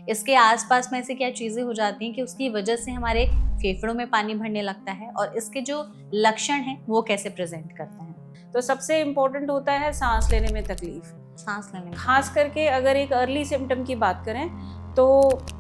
इसके आसपास में ऐसी क्या चीजें हो जाती हैं कि उसकी वजह से हमारे फेफड़ों में पानी भरने लगता है, और इसके जो लक्षण हैं वो कैसे प्रेजेंट करते हैं? तो सबसे इम्पोर्टेंट होता है सांस लेने में तकलीफ। सांस लेने में खास करके अगर एक अर्ली सिम्टम की बात करें तो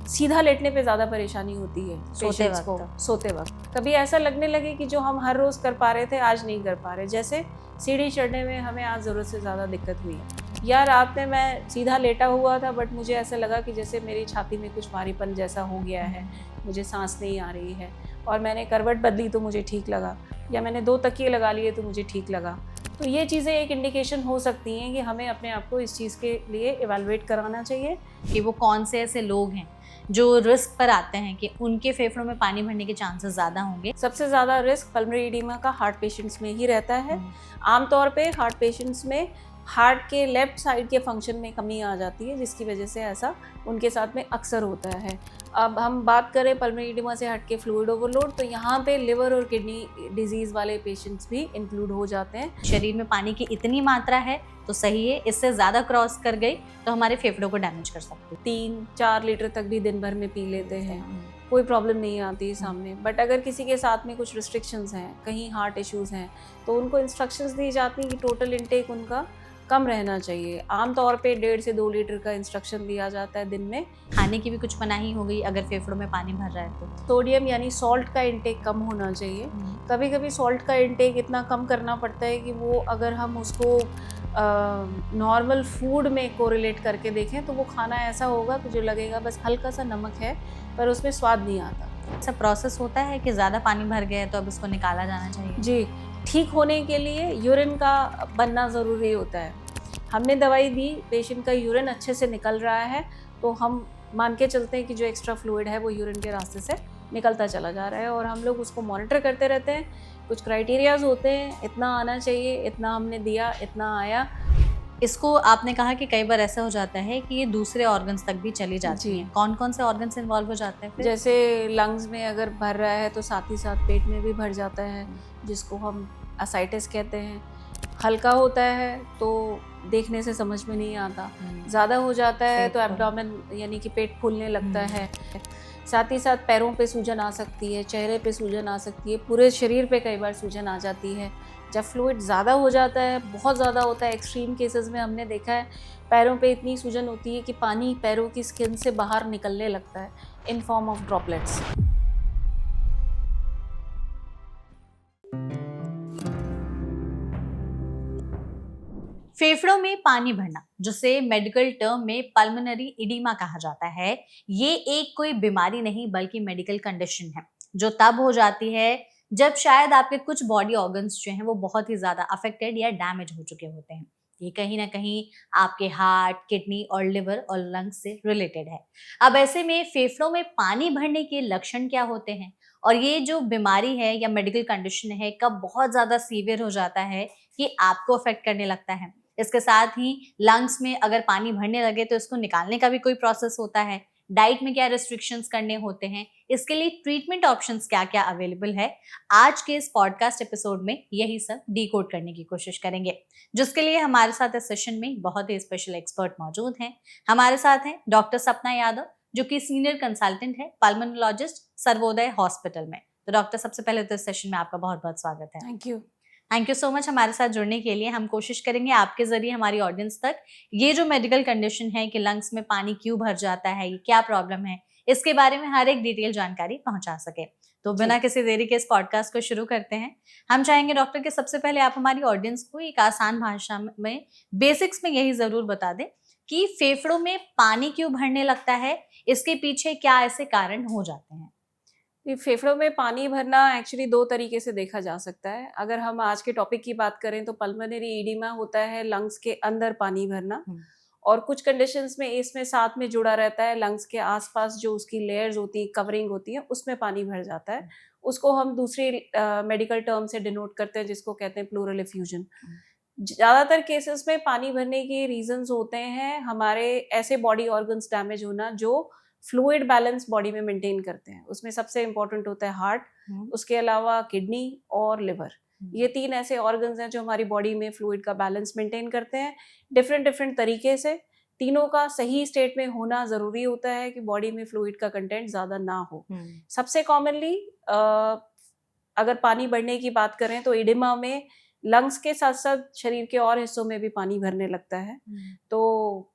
सीधा लेटने पे ज़्यादा परेशानी होती है पेशेंट्स को सोते वक्त। कभी ऐसा लगने लगे कि जो हम हर रोज़ कर पा रहे थे आज नहीं कर पा रहे, जैसे सीढ़ी चढ़ने में हमें आज ज़रूरत से ज़्यादा दिक्कत हुई, या रात में मैं सीधा लेटा हुआ था बट मुझे ऐसा लगा कि जैसे मेरी छाती में कुछ भारीपन जैसा हो गया है, मुझे सांस नहीं आ रही है, और मैंने करवट बदली तो मुझे ठीक लगा, या मैंने 2 तकिए लगा लिए तो मुझे ठीक लगा। तो ये चीज़ें एक इंडिकेशन हो सकती हैं कि हमें अपने आप को इस चीज़ के लिए इवैल्यूएट कराना चाहिए कि वो कौन से ऐसे लोग हैं जो रिस्क पर आते हैं कि उनके फेफड़ों में पानी भरने के चांसेस ज़्यादा होंगे। सबसे ज़्यादा रिस्क पल्मोनरी एडिमा का हार्ट पेशेंट्स में ही रहता है। आमतौर पे हार्ट पेशेंट्स में हार्ट के लेफ्ट साइड के फंक्शन में कमी आ जाती है, जिसकी वजह से ऐसा उनके साथ में अक्सर होता है। अब हम बात करें पल्मोनरी एडिमा से हट के फ्लूइड ओवरलोड, तो यहाँ पे लिवर और किडनी डिजीज़ वाले पेशेंट्स भी इंक्लूड हो जाते हैं। शरीर में पानी की इतनी मात्रा है तो सही है, इससे ज़्यादा क्रॉस कर गई तो हमारे फेफड़ों को डैमेज कर सकती है। 3-4 लीटर तक भी दिन भर में पी लेते हैं, कोई प्रॉब्लम नहीं आती है सामने। बट अगर किसी के साथ में कुछ रिस्ट्रिक्शंस हैं, कहीं हार्ट इश्यूज़ हैं, तो उनको इंस्ट्रक्शंस दी जाती हैं कि टोटल इनटेक उनका कम रहना चाहिए। आमतौर पे 1.5 से 2 लीटर का इंस्ट्रक्शन दिया जाता है दिन में। खाने की भी कुछ मनाही हो गई अगर फेफड़ों में पानी भर रहा है तो? सोडियम यानी सॉल्ट का इंटेक कम होना चाहिए। कभी कभी सॉल्ट का इंटेक इतना कम करना पड़ता है कि वो अगर हम उसको नॉर्मल फूड में कोरिलेट करके देखें तो वो खाना ऐसा होगा कि जो लगेगा बस हल्का सा नमक है, पर उसमें स्वाद नहीं आता। ऐसा प्रोसेस होता है कि ज़्यादा पानी भर गया है तो अब इसको निकाला जाना चाहिए? जी, ठीक होने के लिए यूरिन का बनना ज़रूरी होता है। हमने दवाई दी, पेशेंट का यूरिन अच्छे से निकल रहा है, तो हम मान के चलते हैं कि जो एक्स्ट्रा फ्लूइड है वो यूरिन के रास्ते से निकलता चला जा रहा है, और हम लोग उसको मॉनिटर करते रहते हैं। कुछ क्राइटेरियाज होते हैं, इतना आना चाहिए, इतना हमने दिया, इतना आया। इसको आपने कहा कि कई बार ऐसा हो जाता है कि ये दूसरे ऑर्गन्स तक भी चली जाती हैं। कौन कौन से ऑर्गन्स इन्वॉल्व हो जाते हैं फिर? जैसे लंग्स में अगर भर रहा है तो साथ ही साथ पेट में भी भर जाता है, जिसको हम असाइटिस कहते हैं। हल्का होता है तो देखने से समझ में नहीं आता, ज़्यादा हो जाता है तो एब्डोमेन यानी कि पेट फूलने लगता है। साथ ही साथ पैरों पे सूजन आ सकती है, चेहरे पे सूजन आ सकती है, पूरे शरीर पे कई बार सूजन आ जाती है। जब फ्लूइड ज़्यादा हो जाता है, बहुत ज़्यादा होता है, एक्सट्रीम केसेस में हमने देखा है पैरों पे इतनी सूजन होती है कि पानी पैरों की स्किन से बाहर निकलने लगता है इन फॉर्म ऑफ ड्रॉपलेट्स। फेफड़ों में पानी भरना, जिसे मेडिकल टर्म में पल्मोनरी इडीमा कहा जाता है, ये एक कोई बीमारी नहीं बल्कि मेडिकल कंडीशन है जो तब हो जाती है जब शायद आपके कुछ बॉडी ऑर्गन्स जो हैं वो बहुत ही ज्यादा अफेक्टेड या डैमेज हो चुके होते हैं। ये कहीं ना कहीं आपके हार्ट, किडनी और लिवर और लंग्स से रिलेटेड है। अब ऐसे में फेफड़ों में पानी भरने के लक्षण क्या होते हैं, और ये जो बीमारी है या मेडिकल कंडीशन है कब बहुत ज्यादा सीवियर हो जाता है कि आपको अफेक्ट करने लगता है। इसके साथ ही लंग्स में अगर पानी भरने लगे तो इसको निकालने का भी कोई प्रोसेस होता है। डाइट में क्या रिस्ट्रिक्शंस करने होते हैं, इसके लिए ट्रीटमेंट ऑप्शंस क्या क्या अवेलेबल है, आज के इस पॉडकास्ट एपिसोड में यही सब डीकोड करने की कोशिश करेंगे, जिसके लिए हमारे साथ इस सेशन में बहुत ही स्पेशल एक्सपर्ट मौजूद हैं। हमारे साथ हैं डॉक्टर सपना यादव, जो कि सीनियर कंसल्टेंट है पल्मोनोलॉजिस्ट सर्वोदय हॉस्पिटल में। तो डॉक्टर, सबसे पहले तो इस सेशन में आपका बहुत बहुत स्वागत है। थैंक यू सो मच हमारे साथ जुड़ने के लिए। हम कोशिश करेंगे आपके जरिए हमारी ऑडियंस तक ये जो मेडिकल कंडीशन है कि लंग्स में पानी क्यों भर जाता है, ये क्या प्रॉब्लम है, इसके बारे में हर एक डिटेल जानकारी पहुंचा सके। तो बिना किसी देरी के इस पॉडकास्ट को शुरू करते हैं। हम चाहेंगे डॉक्टर कि सबसे पहले आप हमारी ऑडियंस को एक आसान भाषा में बेसिक्स में यही जरूर बता दें कि फेफड़ों में पानी क्यों भरने लगता है, इसके पीछे क्या ऐसे कारण हो जाते हैं। फेफड़ों में पानी भरना एक्चुअली 2 तरीके से देखा जा सकता है। अगर हम आज के टॉपिक की बात करें तो पल्मोनरी एडिमा होता है लंग्स के अंदर पानी भरना, और कुछ कंडीशंस में इसमें साथ में जुड़ा रहता है लंग्स के आसपास जो उसकी लेयर्स होती है, कवरिंग होती है, उसमें पानी भर जाता है। उसको हम दूसरी मेडिकल टर्म से डिनोट करते हैं, जिसको कहते हैं प्लूरल एफ्यूजन। ज़्यादातर केसेस में पानी भरने के रीजंस होते हैं हमारे ऐसे बॉडी ऑर्गन्स डैमेज होना जो फ्लूइड बैलेंस बॉडी में मेंटेन करते हैं। उसमें सबसे इंपॉर्टेंट होता है हार्ट, उसके अलावा किडनी और लिवर। ये 3 ऐसे ऑर्गन्स हैं जो हमारी बॉडी में फ्लूइड का बैलेंस मेंटेन करते हैं डिफरेंट तरीके से। तीनों का सही स्टेट में होना जरूरी होता है कि बॉडी में फ्लूइड का कंटेंट ज्यादा ना हो। सबसे कॉमनली अगर पानी बढ़ने की बात करें तो इडिमा में लंग्स के साथ साथ शरीर के और हिस्सों में भी पानी भरने लगता है। तो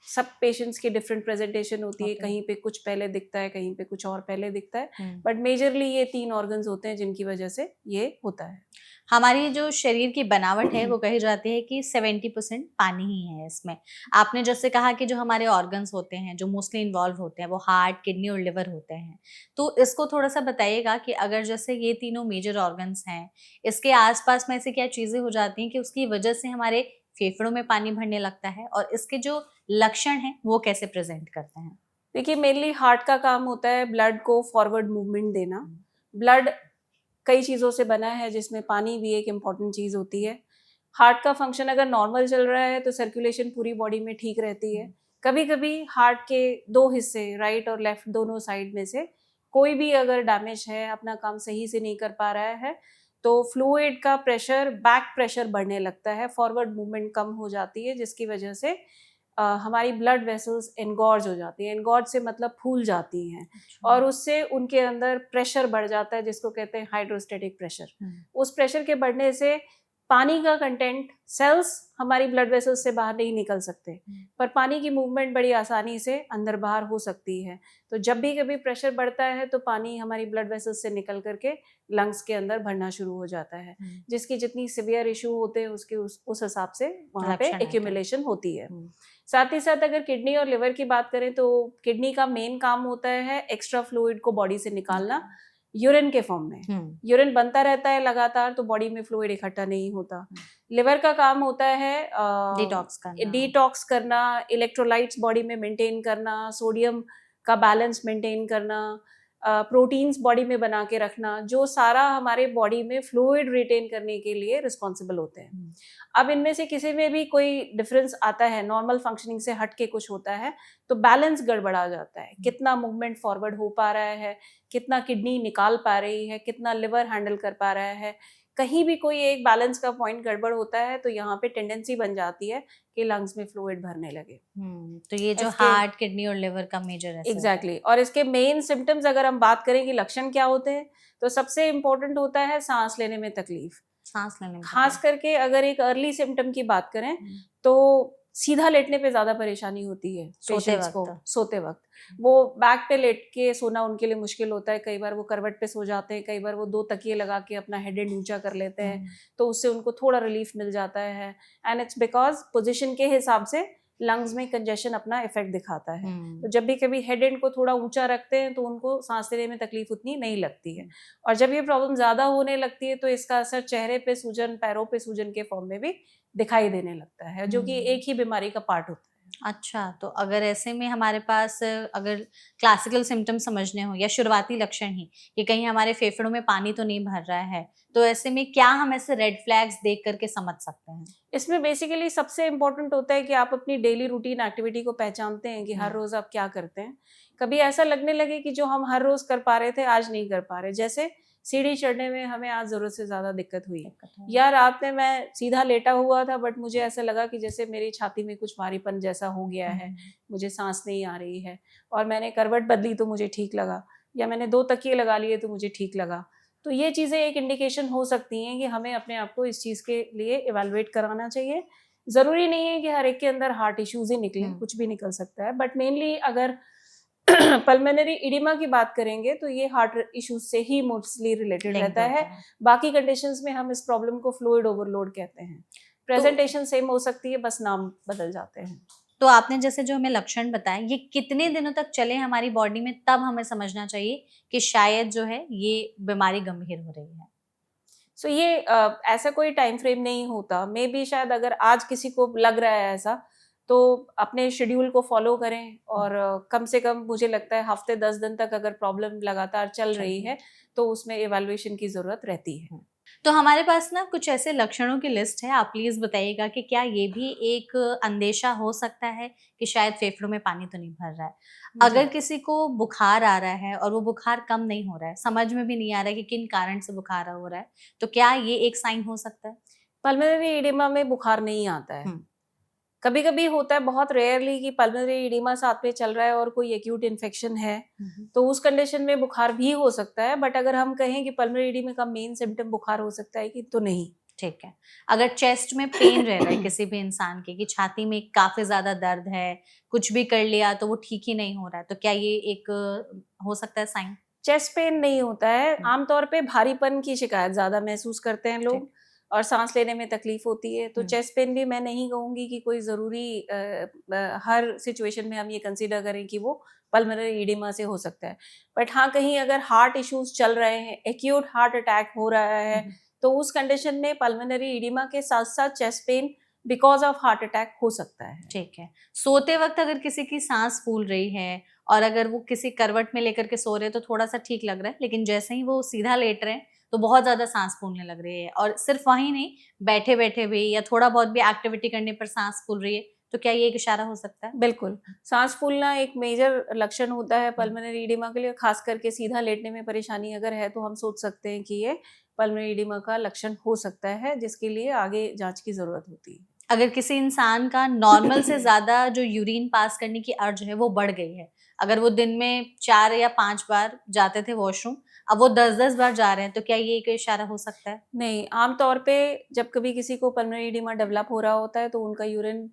सब पेशेंट्स की डिफरेंट प्रेजेंटेशन होती है, कहीं पे कुछ पहले दिखता है, कहीं पे कुछ और पहले दिखता है, बट मेजरली ये 3 ऑर्गन्स होते हैं जिनकी वजह से ये होता है। हमारी जो शरीर की बनावट है वो कही जाती है कि 70% पानी ही है इसमें। आपने जैसे कहा कि जो हमारे ऑर्गन्स होते हैं जो मोस्टली इन्वॉल्व होते हैं वो हार्ट, किडनी और लिवर होते हैं, तो इसको थोड़ा सा बताइएगा कि अगर जैसे ये तीनों मेजर ऑर्गन्स हैं, इसके आसपास में ऐसी क्या चीजें हो जाती हैं कि उसकी वजह से हमारे फेफड़ों में पानी भरने लगता है, और इसके जो लक्षण हैं वो कैसे प्रेजेंट करते हैं? देखिए, मेनली हार्ट का काम होता है ब्लड को फॉरवर्ड मूवमेंट देना। ब्लड कई चीज़ों से बना है जिसमें पानी भी एक इम्पॉर्टेंट चीज़ होती है। हार्ट का फंक्शन अगर नॉर्मल चल रहा है तो सर्कुलेशन पूरी बॉडी में ठीक रहती है। कभी कभी हार्ट के 2 हिस्से, राइट और लेफ्ट दोनों साइड में से कोई भी अगर डैमेज है, अपना काम सही से नहीं कर पा रहा है, तो फ्लूइड का प्रेशर, बैक प्रेशर बढ़ने लगता है, फॉरवर्ड मूवमेंट कम हो जाती है, जिसकी वजह से हमारी ब्लड वेसल्स एनगॉर्ज हो जाती हैं। एनगॉर्ज से मतलब फूल जाती हैं। और उससे उनके अंदर प्रेशर बढ़ जाता है, जिसको कहते हैं हाइड्रोस्टेटिक प्रेशर। उस प्रेशर के बढ़ने से पानी का कंटेंट, सेल्स हमारी ब्लड वेसल्स से बाहर नहीं निकल सकते, पर पानी की मूवमेंट बड़ी आसानी से अंदर बाहर हो सकती है। तो जब भी कभी प्रेशर बढ़ता है तो पानी हमारी ब्लड वेसल्स से निकल करके लंग्स के अंदर भरना शुरू हो जाता है, जिसकी जितनी सिवियर इशू होते हैं उसके उस हिसाब से वहाँ पे एक्यूमुलेशन होती है। साथ ही साथ अगर किडनी और लिवर की बात करें तो किडनी का मेन काम होता है एक्स्ट्रा फ्लूइड को बॉडी से निकालना, यूरिन के फॉर्म में। यूरिन बनता रहता है लगातार, तो बॉडी में फ्लूइड इकट्ठा नहीं होता। लिवर का काम होता है डिटॉक्स करना, इलेक्ट्रोलाइट्स बॉडी में मेंटेन करना, सोडियम का बैलेंस मेंटेन करना, प्रोटीन्स बॉडी में बना के रखना, जो सारा हमारे बॉडी में फ्लूइड रिटेन करने के लिए रिस्पॉन्सिबल होते हैं। अब इनमें से किसी में भी कोई डिफरेंस आता है, नॉर्मल फंक्शनिंग से हट के कुछ होता है, तो बैलेंस गड़बड़ा जाता है। कितना मूवमेंट फॉरवर्ड हो पा रहा है, कितना किडनी निकाल पा रही है, कितना लिवर हैंडल कर पा रहा है, कहीं भी कोई एक बैलेंस का पॉइंट गड़बड़ होता है तो यहाँ पे टेंडेंसी बन जाती है कि लंग्स में फ्लूइड भरने लगे। तो ये जो हार्ट, किडनी और लिवर का मेजर है। एग्जैक्टली। और इसके मेन सिम्टम्स अगर हम बात करें कि लक्षण क्या होते हैं, तो सबसे इम्पोर्टेंट होता है सांस लेने में तकलीफ। सांस लेने में खास करके अगर एक अर्ली सिम्टम की बात करें तो सीधा लेटने पे ज्यादा परेशानी होती है पेशेंट्स को। सोते वक्त वो बैक पे लेट के सोना उनके लिए मुश्किल होता है। कई बार वो करवट पे सो जाते हैं, कई बार वो 2 तकिए लगा के अपना हेड एंड ऊंचा कर लेते हैं, तो उससे उनको थोड़ा रिलीफ मिल जाता है। एंड इट्स बिकॉज पोजिशन के हिसाब से लंग्स में कंजेशन अपना इफेक्ट दिखाता है। तो जब भी कभी हेड एंड को थोड़ा ऊंचा रखते हैं तो उनको सांस लेने में तकलीफ उतनी नहीं लगती है। और जब ये प्रॉब्लम ज्यादा होने लगती है तो इसका असर चेहरे पे सूजन, पैरों पे सूजन के फॉर्म में भी दिखाई देने लगता है, जो कि एक ही बीमारी का पार्ट होता है। अच्छा, तो अगर ऐसे में हमारे पास अगर क्लासिकल सिम्टम समझने हो या शुरुआती लक्षण ही कि कहीं हमारे फेफड़ों में पानी तो नहीं भर रहा है, तो ऐसे में क्या हम ऐसे रेड फ्लैग्स देख करके समझ सकते हैं? इसमें बेसिकली सबसे इम्पोर्टेंट होता है कि आप अपनी डेली रूटीन एक्टिविटी को पहचानते हैं कि हर रोज आप क्या करते हैं। कभी ऐसा लगने लगे कि जो हम हर रोज कर पा रहे थे आज नहीं कर पा रहे, जैसे सीढ़ी चढ़ने में हमें आज जरूरत से ज्यादा दिक्कत हुई, या रात में मैं सीधा लेटा हुआ था बट मुझे ऐसा लगा कि जैसे मेरी छाती में कुछ भारीपन जैसा हो गया है, मुझे सांस नहीं आ रही है, और मैंने करवट बदली तो मुझे ठीक लगा, या मैंने 2 तकिए लगा लिए तो मुझे ठीक लगा। तो ये चीज़ें एक इंडिकेशन हो सकती हैं कि हमें अपने आप को इस चीज़ के लिए इवैल्यूएट कराना चाहिए। ज़रूरी नहीं है कि हर एक के अंदर हार्ट इश्यूज ही निकलें, कुछ भी निकल सकता है, बट मेनली अगर पल्मोनरी इडिमा की बात करेंगे तो ये हार्ट इश्यूज से ही मोस्टली रिलेटेड रहता है। बाकी कंडीशंस में हम इस प्रॉब्लम को फ्लूइड ओवरलोड कहते हैं। प्रेजेंटेशन सेम हो सकती है, बस नाम बदल जाते हैं। तो आपने जैसे जो हमें लक्षण बताए, ये कितने दिनों तक चले हमारी बॉडी में, तब हमें समझना चाहिए कि शायद जो है ये बीमारी गंभीर हो रही है? सो ये ऐसा कोई टाइम फ्रेम नहीं होता। मे बी शायद अगर आज किसी को लग रहा है ऐसा, तो अपने शेड्यूल को फॉलो करें, और कम से कम मुझे लगता है हफ्ते 10 दिन तक अगर प्रॉब्लम लगातार चल रही है तो उसमें इवैल्यूएशन की जरूरत रहती है। तो हमारे पास ना कुछ ऐसे लक्षणों की लिस्ट है, आप प्लीज बताइएगा कि क्या ये भी एक अंदेशा हो सकता है कि शायद फेफड़ों में पानी तो नहीं भर रहा है? अगर किसी को बुखार आ रहा है और वो बुखार कम नहीं हो रहा है, समझ में भी नहीं आ रहा है कि किन कारण से बुखार हो रहा है, तो क्या ये एक साइन हो सकता है? पल्मोनरी एडिमा में बुखार नहीं आता है। कभी कभी होता है, बहुत रेयरली, कि पल्मोनरी एडिमा साथ में चल रहा है और कोई एक्यूट इन्फेक्शन है, तो उस कंडीशन में बुखार भी हो सकता है। बट अगर हम कहें कि पल्मोनरी एडिमा का मेन सिम्टम बुखार हो सकता है कि, तो नहीं। ठीक है। अगर चेस्ट में पेन रह रहा है किसी भी इंसान के, कि छाती में काफी ज्यादा दर्द है, कुछ भी कर लिया तो वो ठीक ही नहीं हो रहा है, तो क्या ये एक हो सकता है साइन? चेस्ट पेन नहीं होता है, आमतौर पे भारीपन की शिकायत ज्यादा महसूस करते हैं लोग, ठीक। और सांस लेने में तकलीफ होती है। तो हम्म। चेस्ट पेन भी मैं नहीं कहूंगी कि कोई जरूरी हर सिचुएशन में हम ये कंसीडर करें कि वो पल्मोनरी एडिमा से हो सकता है। बट हाँ, कहीं अगर हार्ट इश्यूज चल रहे हैं, एक्यूट हार्ट अटैक हो रहा है, तो उस कंडीशन में पल्मोनरी एडिमा के साथ साथ chest pain because of heart attack हो सकता है। ठीक है। सोते वक्त अगर किसी की सांस फूल रही है और अगर वो किसी करवट में लेकर के सो रहे हैं तो थोड़ा सा ठीक लग रहा है, लेकिन जैसे ही वो सीधा लेट रहे हैं तो बहुत ज्यादा सांस फूलने लग रही है, और सिर्फ वही नहीं, बैठे बैठे भी या थोड़ा बहुत भी एक्टिविटी करने पर सांस फूल रही है, तो क्या ये एक इशारा हो सकता है? बिल्कुल, सांस फूलना एक मेजर लक्षण होता है पल्मोनरी एडिमा के लिए। खास करके सीधा लेटने में परेशानी अगर है तो हम सोच सकते हैं कि ये पल्मोनरी एडिमा का लक्षण हो सकता है, जिसके लिए आगे जांच की जरूरत होती है। अगर किसी इंसान का नॉर्मल से ज्यादा जो यूरिन पास करने की अर्ज है वो बढ़ गई है, अगर वो दिन में 4 या 5 बार जाते थे वॉशरूम, अब वो 10-10 बार जा रहे हैं, तो क्या ये एक इशारा हो सकता है? नहीं, आमतौर पे जब कभी किसी को पल्मोनरी एडिमा डेवलप हो रहा होता है तो उनका यूरिन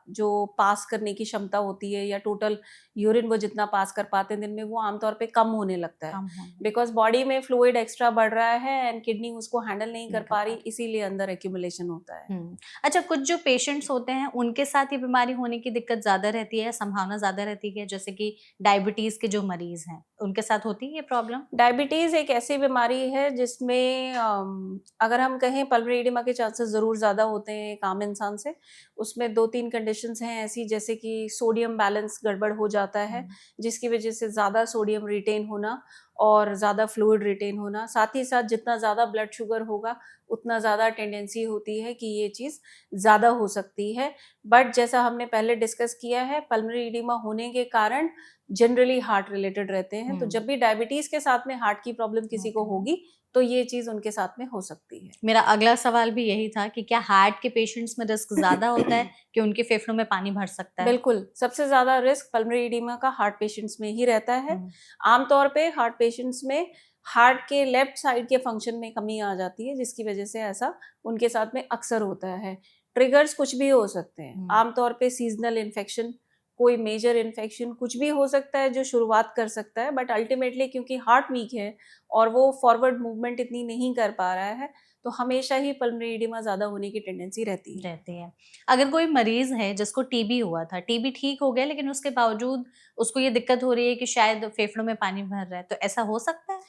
जो पास करने की क्षमता होती है, या टोटल यूरिन वो जितना पास कर पाते हैं दिन में, वो आमतौर पे कम होने लगता है, कम होने बिकॉज बॉडी में फ्लूइड एक्स्ट्रा बढ़ रहा है एंड किडनी उसको हैंडल नहीं कर नहीं कर पा पा रही, रहे। इसीलिए अंदर एक्यूमुलेशन होता है। अच्छा, कुछ जो पेशेंट्स होते हैं उनके साथ ये बीमारी होने की दिक्कत ज्यादा रहती है या संभावना ज्यादा रहती है, जैसे कि डायबिटीज के जो मरीज हैं उनके साथ होती है ये प्रॉब्लम? डायबिटीज एक ऐसी बीमारी है जिसमें अगर हम कहें पल्मोनरी एडिमा के चांसेस ज़रूर ज़्यादा होते हैं एक आम इंसान से। उसमें 2-3 कंडीशंस हैं ऐसी, जैसे कि सोडियम बैलेंस गड़बड़ हो जाता है, जिसकी वजह से ज़्यादा सोडियम रिटेन होना और ज़्यादा फ्लूइड रिटेन होना। साथ ही साथ जितना ज़्यादा ब्लड शुगर होगा, उतना ज़्यादा टेंडेंसी होती है कि ये चीज़ ज़्यादा हो सकती है। बट जैसा हमने पहले डिस्कस किया है, पल्मोनरी एडिमा होने के कारण जनरली हार्ट रिलेटेड रहते हैं, तो जब भी डायबिटीज के साथ में हार्ट की प्रॉब्लम किसी को होगी, तो ये चीज उनके साथ में हो सकती है। मेरा अगला सवाल भी यही था कि क्या हार्ट के पेशेंट्स में रिस्क ज्यादा होता है कि उनके फेफड़ों में पानी भर सकता है? बिल्कुल, सबसे ज्यादा रिस्क पल्मोनरी एडिमा का हार्ट पेशेंट्स में ही रहता है। आमतौर पे हार्ट पेशेंट्स में हार्ट के लेफ्ट साइड के फंक्शन में कमी आ जाती है, जिसकी वजह से ऐसा उनके साथ में अक्सर होता है। ट्रिगर्स कुछ भी हो सकते हैं, आमतौर पे सीजनल इन्फेक्शन, कोई मेजर इन्फेक्शन, कुछ भी हो सकता है जो शुरुआत कर सकता है। बट अल्टीमेटली क्योंकि हार्ट वीक है और वो फॉरवर्ड मूवमेंट इतनी नहीं कर पा रहा है, तो हमेशा ही पल्मोनरी एडिमा ज्यादा होने की टेंडेंसी रहती है। रहती है। अगर कोई मरीज है जिसको टीबी हुआ था, टीबी ठीक हो गया लेकिन उसके बावजूद उसको ये दिक्कत हो रही है कि शायद फेफड़ों में पानी भर रहा है, तो ऐसा हो सकता है?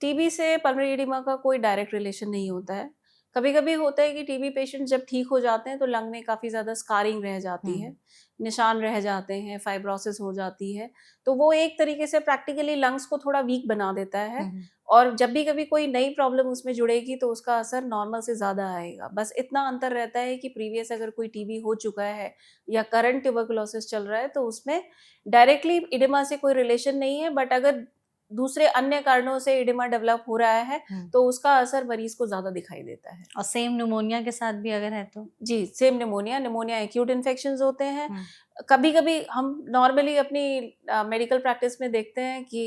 टीबी से पल्मोनरी एडिमा का कोई डायरेक्ट रिलेशन नहीं होता है। कभी-कभी होता है कि टीबी पेशेंट जब ठीक हो जाते हैं तो लंग में काफ़ी ज़्यादा स्कारिंग रह जाती है, निशान रह जाते हैं, फाइब्रोसिस हो जाती है। तो वो एक तरीके से प्रैक्टिकली लंग्स को थोड़ा वीक बना देता है, और जब भी कभी कोई नई प्रॉब्लम उसमें जुड़ेगी तो उसका असर नॉर्मल से ज़्यादा आएगा। बस इतना अंतर रहता है कि प्रीवियस अगर कोई टीबी हो चुका है या करंट ट्यूबरकुलोसिस चल रहा है, तो उसमें डायरेक्टली एडिमा से कोई रिलेशन नहीं है। बट अगर दूसरे अन्य कारणों से एडिमा डेवलप हो रहा है, तो उसका असर मरीज को ज्यादा दिखाई देता है। और सेम निमोनिया के साथ भी अगर है तो? जी, सेम निमोनिया एक्यूट इन्फेक्शंस होते हैं। कभी कभी हम नॉर्मली अपनी मेडिकल प्रैक्टिस में देखते हैं कि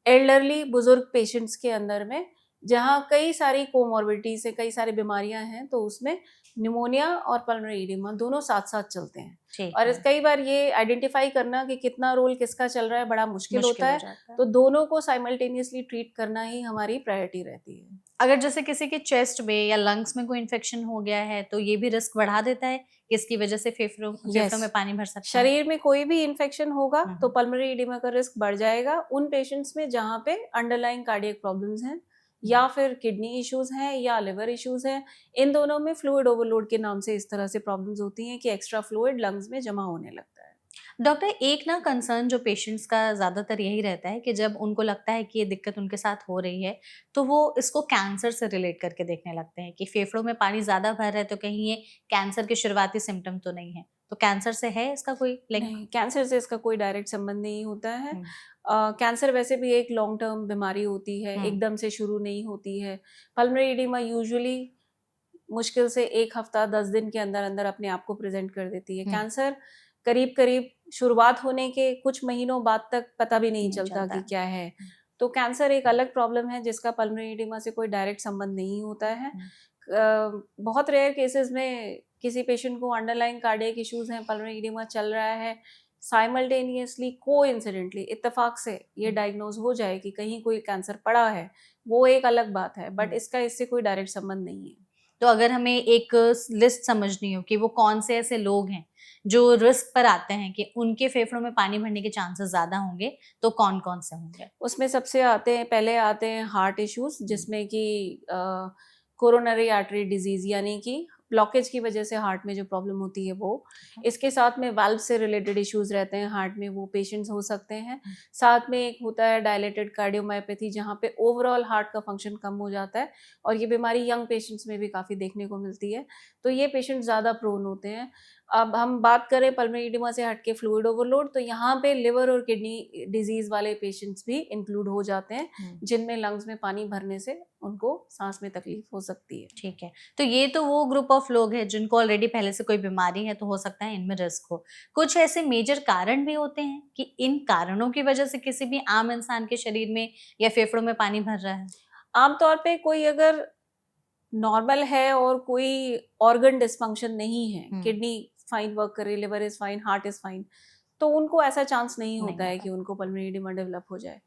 एल्डरली बुजुर्ग पेशेंट्स के अंदर में, जहाँ कई सारी कोमॉर्बिडिटीज है, कई सारी बीमारियां हैं, तो उसमें निमोनिया और पल्मोनरी एडिमा दोनों साथ साथ चलते हैं। और कई बार ये आइडेंटिफाई करना कि कितना रोल किसका चल रहा है बड़ा मुश्किल होता हो है। जाता है। तो दोनों को साइमल्टेनियसली ट्रीट करना ही हमारी प्रायोरिटी रहती है। अगर जैसे किसी के चेस्ट में या लंग्स में कोई इन्फेक्शन हो गया है तो ये भी रिस्क बढ़ा देता है कि इसकी वजह से फेफड़ों में पानी भर सकता है? शरीर में कोई भी इन्फेक्शन होगा तो पल्मोनरी एडिमा का रिस्क बढ़ जाएगा उन पेशेंट्स में जहाँ पे अंडरलाइंग कार्डियक प्रॉब्लम्स हैं, या फिर किडनी इश्यूज हैं, या लिवर इश्यूज हैं। इन दोनों में फ्लूइड ओवरलोड के नाम से इस तरह से प्रॉब्लम्स होती हैं कि एक्स्ट्रा फ्लूइड लंग्स में जमा होने लगता है। डॉक्टर, एक ना कंसर्न जो पेशेंट्स का ज़्यादातर यही रहता है कि जब उनको लगता है कि ये दिक्कत उनके साथ हो रही है, तो वो इसको कैंसर से रिलेट करके देखने लगते हैं कि फेफड़ों में पानी ज़्यादा भर रहा है, तो कहीं ये कैंसर के शुरुआती सिम्पटम तो नहीं है। तो कैंसर से है इसका कोई लिंक? नहीं, कैंसर से इसका कोई डायरेक्ट संबंध नहीं होता है। कैंसर वैसे भी एक लॉन्ग टर्म बीमारी होती है, एकदम से शुरू नहीं होती है। पल्मोनरी एडिमा यूजुअली मुश्किल से 1 हफ्ता 10 दिन के अंदर अंदर अपने आप को प्रेजेंट कर देती है। हम्म, कैंसर करीब करीब शुरुआत होने के कुछ महीनों बाद तक पता भी नहीं नहीं चलता चलता। कि क्या है। तो कैंसर एक अलग प्रॉब्लम है जिसका पल्मोनरी एडिमा से कोई डायरेक्ट संबंध नहीं होता है। बहुत रेयर केसेस में किसी पेशेंट को अंडरलाइन कार्डियक इश्यूज हैं, पल्मोनरी एडिमा चल रहा है, साइमल्टेनियसली कोइंसिडेंटली इत्तेफाक से ये डायग्नोज हो जाए कि कहीं कोई कैंसर पड़ा है, वो एक अलग बात है, बट इसका इससे कोई डायरेक्ट संबंध नहीं है। तो अगर हमें एक लिस्ट समझनी हो कि वो कौन से ऐसे लोग हैं जो रिस्क पर आते हैं कि उनके फेफड़ों में पानी भरने के चांसेस ज्यादा होंगे, तो कौन कौन से होंगे? उसमें सबसे पहले आते हैं हार्ट इश्यूज, जिसमें कि कोरोनरी आर्टरी डिजीज यानी कि ब्लॉकेज की वजह से हार्ट में जो प्रॉब्लम होती है वो। इसके साथ में वाल्व से रिलेटेड इश्यूज रहते हैं हार्ट में, वो पेशेंट्स हो सकते हैं। साथ में एक होता है डायलेटेड कार्डियोमायोपैथी, जहाँ पे ओवरऑल हार्ट का फंक्शन कम हो जाता है, और ये बीमारी यंग पेशेंट्स में भी काफ़ी देखने को मिलती है, तो ये पेशेंट्स ज़्यादा प्रोन होते हैं। अब हम बात करें पल्मोनरी एडिमा से हटके फ्लूइड ओवरलोड, तो यहाँ पे लिवर और किडनी डिजीज वाले पेशेंट्स भी इंक्लूड हो जाते हैं, जिनमें लंग्स में पानी भरने से उनको सांस में तकलीफ हो सकती है। ठीक है, तो ये तो वो ग्रुप ऑफ लोग हैं जिनको ऑलरेडी पहले से कोई बीमारी है, तो हो सकता है इनमें रिस्क हो। कुछ ऐसे मेजर कारण भी होते हैं कि इन कारणों की वजह से किसी भी आम इंसान के शरीर में या फेफड़ों में पानी भर रहा है? आमतौर पे कोई अगर नॉर्मल है और कोई ऑर्गन डिसफंक्शन नहीं है, किडनी फाइन वर्क कर रही है, liver is fine, heart is fine, तो उनको ऐसा चांस नहीं होता है कि उनको पल्मोनरी एडिमा डेवलप हो जाए।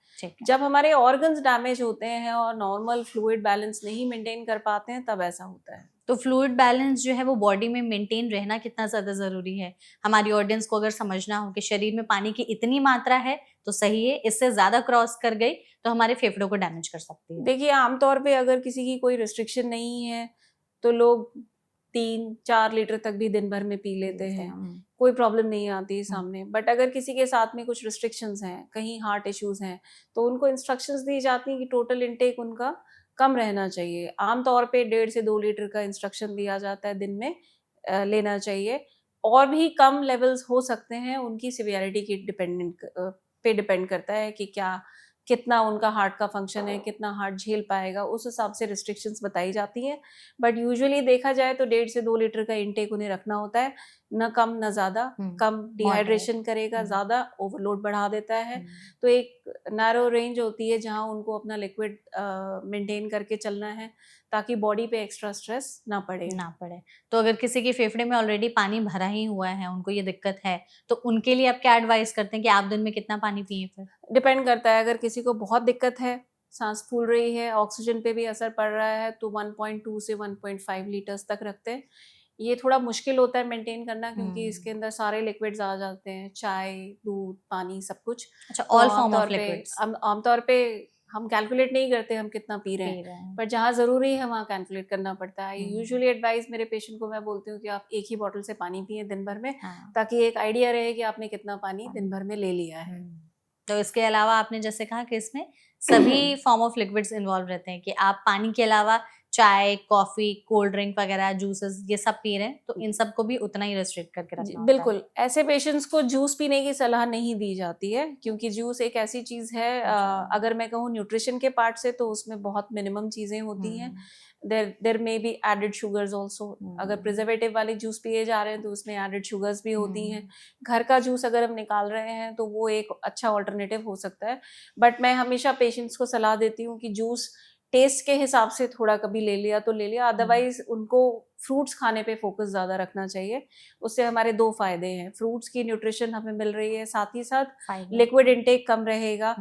जब हमारे ऑर्गन्स डैमेज होते हैं और नॉर्मल फ्लूइड बैलेंस नहीं मेंटेन कर पाते हैं, तब ऐसा होता है। तो फ्लूइड बैलेंस जो है वो बॉडी में मेंटेन रहना कितना ज्यादा जरूरी है? हमारी ऑडियंस को अगर समझना हो कि शरीर में पानी की इतनी मात्रा है तो सही है, इससे ज्यादा क्रॉस कर गई तो हमारे फेफड़ों को डैमेज कर सकती है। देखिए, आमतौर पे अगर किसी की कोई रिस्ट्रिक्शन नहीं है तो लोग 3-4 लीटर तक भी दिन भर में पी लेते हैं, कोई प्रॉब्लम नहीं आती है सामने। बट अगर किसी के साथ में कुछ रिस्ट्रिक्शंस हैं, कहीं हार्ट इश्यूज हैं, तो उनको इंस्ट्रक्शंस दी जाती हैं कि टोटल इनटेक उनका कम रहना चाहिए। आमतौर पे 1.5 से 2 लीटर का इंस्ट्रक्शन दिया जाता है दिन में लेना चाहिए। और भी कम लेवल्स हो सकते हैं, उनकी सिवियरिटी की पे डिपेंड करता है कि कितना उनका हार्ट का फंक्शन है, कितना हार्ट झेल पाएगा, उस हिसाब से रिस्ट्रिक्शंस बताई जाती हैं। बट यूजुअली देखा जाए तो 1.5 से 2 लीटर का इंटेक उन्हें रखना होता है, न कम न ज़्यादा। कम डिहाइड्रेशन करेगा, ज़्यादा ओवरलोड बढ़ा देता है। तो एक नैरो रेंज होती है जहाँ उनको अपना लिक्विड मेंटेन करके चलना है, ताकि बॉडी पे एक्स्ट्रा स्ट्रेस ना पड़े। तो अगर किसी के फेफड़े में ऑलरेडी पानी भरा ही हुआ है, उनको ये दिक्कत है, तो उनके लिए आप क्या एडवाइस करते हैं कि आप दिन में कितना पानी पिए फिर? डिपेंड करता है, अगर किसी को बहुत दिक्कत है, सांस फूल रही है, ऑक्सीजन पे भी असर पड़ रहा है, तो 1.2 से 1.5 लीटर्स तक रखते हैं। ये थोड़ा मुश्किल होता है मेंटेन करना, क्योंकि इसके अंदर सारे लिक्विड्स आ जाते हैं, चाय, दूध, पानी, सब कुछ। अच्छा, तो ऑल फॉर्म ऑफ लिक्विड्स। आमतौर पे हम कैलकुलेट नहीं करते हम कितना पी रहे हैं, पर जहाँ ज़रूरी है वहाँ कैलकुलेट करना पड़ता है। यूजुअली एडवाइस मेरे पेशेंट को मैं बोलती हूँ कि आप एक ही बॉटल से पानी पिए दिन भर में, ताकि एक आइडिया रहे कि आपने कितना पानी दिन भर में ले लिया है। तो इसके अलावा आपने जैसे कहा कि इसमें सभी फॉर्म ऑफ लिक्विड्स इन्वॉल्व रहते हैं, कि आप पानी के अलावा चाय, कॉफी, कोल्ड ड्रिंक वगैरह, जूसेस, ये सब पी रहे हैं, तो इन सब को भी उतना ही रेस्ट्रिक्ट करके रखना होता है। बिल्कुल, ऐसे पेशेंट्स को जूस पीने की सलाह नहीं दी जाती है, क्योंकि जूस एक ऐसी चीज़ है, अगर मैं कहूँ न्यूट्रिशन के पार्ट से, तो उसमें बहुत मिनिमम चीज़ें होती हैं। There may be added sugars also. अगर प्रिजर्वेटिव वाले जूस पिए जा रहे हैं तो उसमें एडेड शुगर्स भी होती हैं। घर का जूस अगर हम निकाल रहे हैं तो वो एक अच्छा ऑल्टरनेटिव हो सकता है। बट मैं हमेशा पेशेंट्स को सलाह देती हूँ कि जूस टेस्ट के हिसाब से थोड़ा कभी ले लिया तो ले लिया, अदरवाइज उनको फ्रूट्स खाने पे फोकस ज़्यादा रखना चाहिए। उससे हमारे 2 फायदे हैं, फ्रूट्स की न्यूट्रिशन हमें मिल रही है, साथ ही साथ लिक्विड इंटेक कम रहेगा।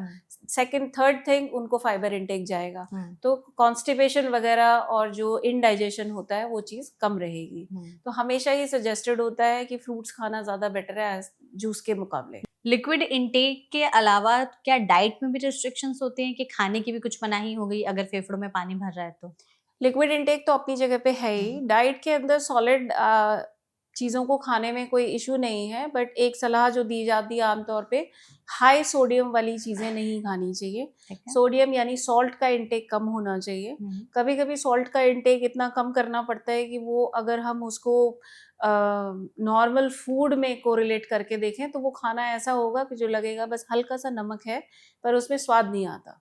सेकंड थर्ड थिंग, उनको फाइबर इंटेक जाएगा, तो कॉन्स्टिपेशन वगैरह और जो इनडाइजेशन होता है वो चीज़ कम रहेगी। तो हमेशा ही सजेस्टेड होता है कि फ्रूट्स खाना ज़्यादा बेटर है जूस के मुकाबले। लिक्विड इंटेक के अलावा क्या डाइट में भी रिस्ट्रिक्शंस होती हैं, कि खाने की भी कुछ मनाही हो गई अगर फेफड़ों में पानी भर रहा है तो? लिक्विड इंटेक तो अपनी जगह पे है ही। डाइट के अंदर सॉलिड चीज़ों को खाने में कोई इशू नहीं है, बट एक सलाह जो दी जाती है आमतौर पे, हाई सोडियम वाली चीज़ें नहीं खानी चाहिए। सोडियम यानी सॉल्ट का इंटेक कम होना चाहिए। कभी कभी सॉल्ट का इंटेक इतना कम करना पड़ता है कि वो अगर हम उसको नॉर्मल फूड में कोरिलेट करके देखें तो वो खाना ऐसा होगा कि जो लगेगा बस हल्का सा नमक है, पर उसमें स्वाद नहीं आता।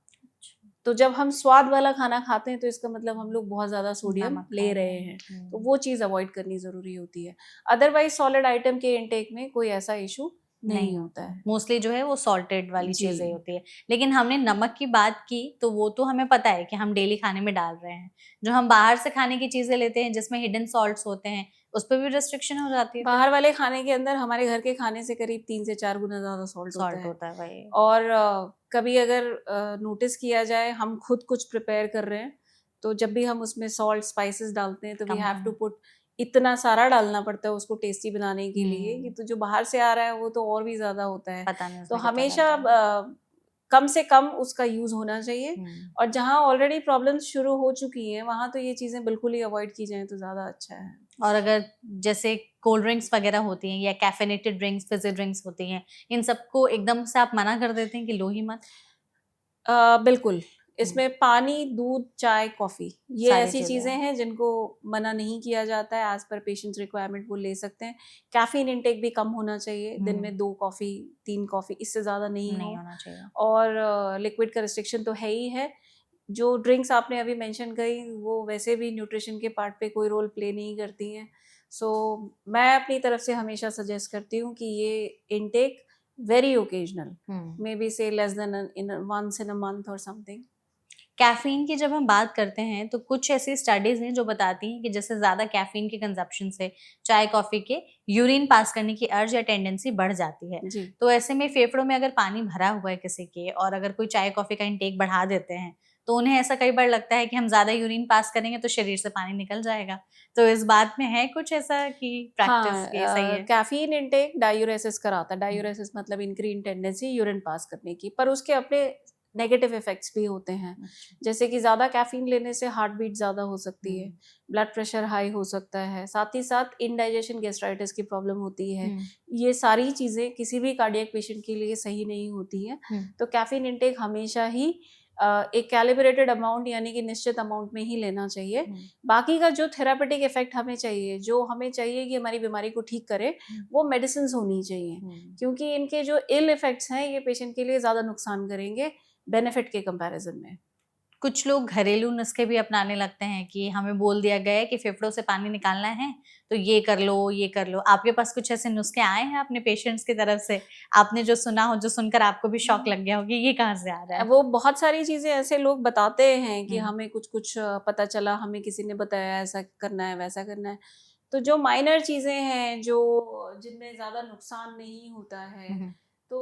तो जब हम स्वाद वाला खाना खाते हैं तो इसका मतलब हम लोग बहुत ज़्यादा सोडियम नमक ले खा रहे हैं, तो हम्म, वो चीज़ अवॉइड करनी ज़रूरी होती है। अदरवाइज सॉलिड आइटम के इनटेक में कोई ऐसा इशू नहीं होता है। मोस्टली जो है वो सॉल्टेड वाली जी। चीजें होती है। लेकिन हमने नमक की बात की तो वो तो हमें पता है कि हम डेली खाने में डाल रहे हैं। जो हम बाहर से खाने की चीजें लेते हैं जिसमें हिडन सॉल्ट्स होते हैं, उस पे भी रिस्ट्रिक्शन हो जाती है फिर? बाहर वाले खाने के अंदर हमारे घर के खाने से करीब 3 से 4 गुना ज़्यादा सॉल्ट होता सॉल्ट है। होता है वही। और कभी अगर नोटिस किया जाए हम खुद कुछ प्रिपेयर कर रहे हैं, तो जब भी हम उसमें सॉल्ट स्पाइसेस डालते हैं तो वी कम हैव टू कम पुट, इतना सारा डालना पड़ता है उसको टेस्टी बनाने के लिए कि तो जो बाहर से आ रहा है वो तो और भी ज़्यादा होता है। पता नहीं तो उसमें कितना हमेशा डालते हैं। कम से कम उसका यूज़ होना चाहिए, हम्म। और जहाँ ऑलरेडी प्रॉब्लम्स शुरू हो चुकी हैं वहाँ तो ये चीज़ें बिल्कुल ही अवॉइड की जाएँ तो ज़्यादा अच्छा है। और अगर जैसे कोल्ड ड्रिंक्स वगैरह होती हैं या कैफेनेटेड ड्रिंक्स, फिज़ी ड्रिंक्स होती हैं, इन सबको एकदम से आप मना कर देते हैं कि लो ही मत? बिल्कुल, हुँ, इसमें पानी, दूध, चाय, कॉफ़ी ये सारी ऐसी चीज़ें चीज़ें हैं। हैं जिनको मना नहीं किया जाता है, एज़ पर पेशेंट्स रिक्वायरमेंट वो ले सकते हैं। कैफ़ीन इंटेक भी कम होना चाहिए, दिन हुँ, में 2 कॉफ़ी, 3 कॉफ़ी इससे ज़्यादा नहीं नहीं हो। होना चाहिए। और लिक्विड का रिस्ट्रिक्शन तो है ही है। जो ड्रिंक्स आपने अभी मेंशन करी वो वैसे भी न्यूट्रिशन के पार्ट पे कोई रोल प्ले नहीं करती हैं। सो मैं अपनी तरफ से हमेशा सजेस्ट करती हूँ कि ये इंटेक वेरी ओकेजनल, हुँ। मे बी से less than in once in a month और समथिंग। कैफ़ीन की जब हम बात करते हैं, तो कुछ ऐसी स्टडीज़ हैं जो बताती हैं कि जैसे ज़्यादा कैफ़ीन के कंज़प्शन से चाय, कॉफ़ी के यूरिन पास करने की अर्ज या टेंडेंसी बढ़ जाती है। जी। तो ऐसे में फेफड़ों में अगर पानी भरा हुआ है किसी के और अगर कोई चाय, कॉफ़ी का इंटेक बढ़ा देते हैं, तो उन्हें ऐसा कई बार लगता है कि हम ज़्यादा यूरिन पास करेंगे तो शरीर से पानी निकल जाएगा। तो इस बात में है कुछ ऐसा कि हाँ, प्रैक्टिस ये सही है? कैफ़ीन इंटेक डायूरेसिस कराता है। हुँ, डायूरेसिस मतलब इंक्रीज़ टेंडेंसी यूरिन पास करने की, पर उसके अपने नेगेटिव इफ़ेक्ट्स भी होते हैं। अच्छा। जैसे कि ज़्यादा कैफ़ीन लेने से हार्ट बीट ज़्यादा हो सकती है, हुँ, ब्लड प्रेशर हाई हो सकता है, साथ ही साथ इंडाइजेशन गैस्ट्राइटिस की प्रॉब्लम होती है। हुँ, ये सारी चीज़ें किसी भी कार्डियक पेशेंट के लिए सही नहीं होती हैं। हुँ, तो कैफ़ीन इंटेक हमेशा ही एक कैलिब्रेटेड अमाउंट यानी कि निश्चित अमाउंट में ही लेना चाहिए। हुँ, बाकी का जो थेरापेटिक इफ़ेक्ट हमें चाहिए, जो हमें चाहिए कि हमारी बीमारी को ठीक करे, हुँ, वो मेडिसिन्स होनी चाहिए। हुँ। क्योंकि इनके जो इल इफ़ेक्ट्स हैं, ये पेशेंट के लिए ज़्यादा नुकसान करेंगे, बेनिफिट के कंपैरिज़न में। कुछ लोग घरेलू नुस्खे भी अपनाने लगते हैं कि हमें बोल दिया गया है कि फेफड़ों से पानी निकालना है, तो ये कर लो, ये कर लो। आपके पास कुछ ऐसे नुस्खे आए हैं अपने पेशेंट्स की तरफ से? आपने जो सुना हो, जो सुनकर आपको भी शॉक लग गया हो कि ये कहाँ से आ रहा है? वो बहुत सारी चीज़ें ऐसे लोग बताते हैं कि हुँ, हमें कुछ-कुछ पता चला, हमें किसी ने बताया ऐसा करना है, वैसा करना है। तो जो माइनर चीज़ें हैं, जो जिनमें ज़्यादा नुकसान नहीं होता है, हुँ, हुँ। तो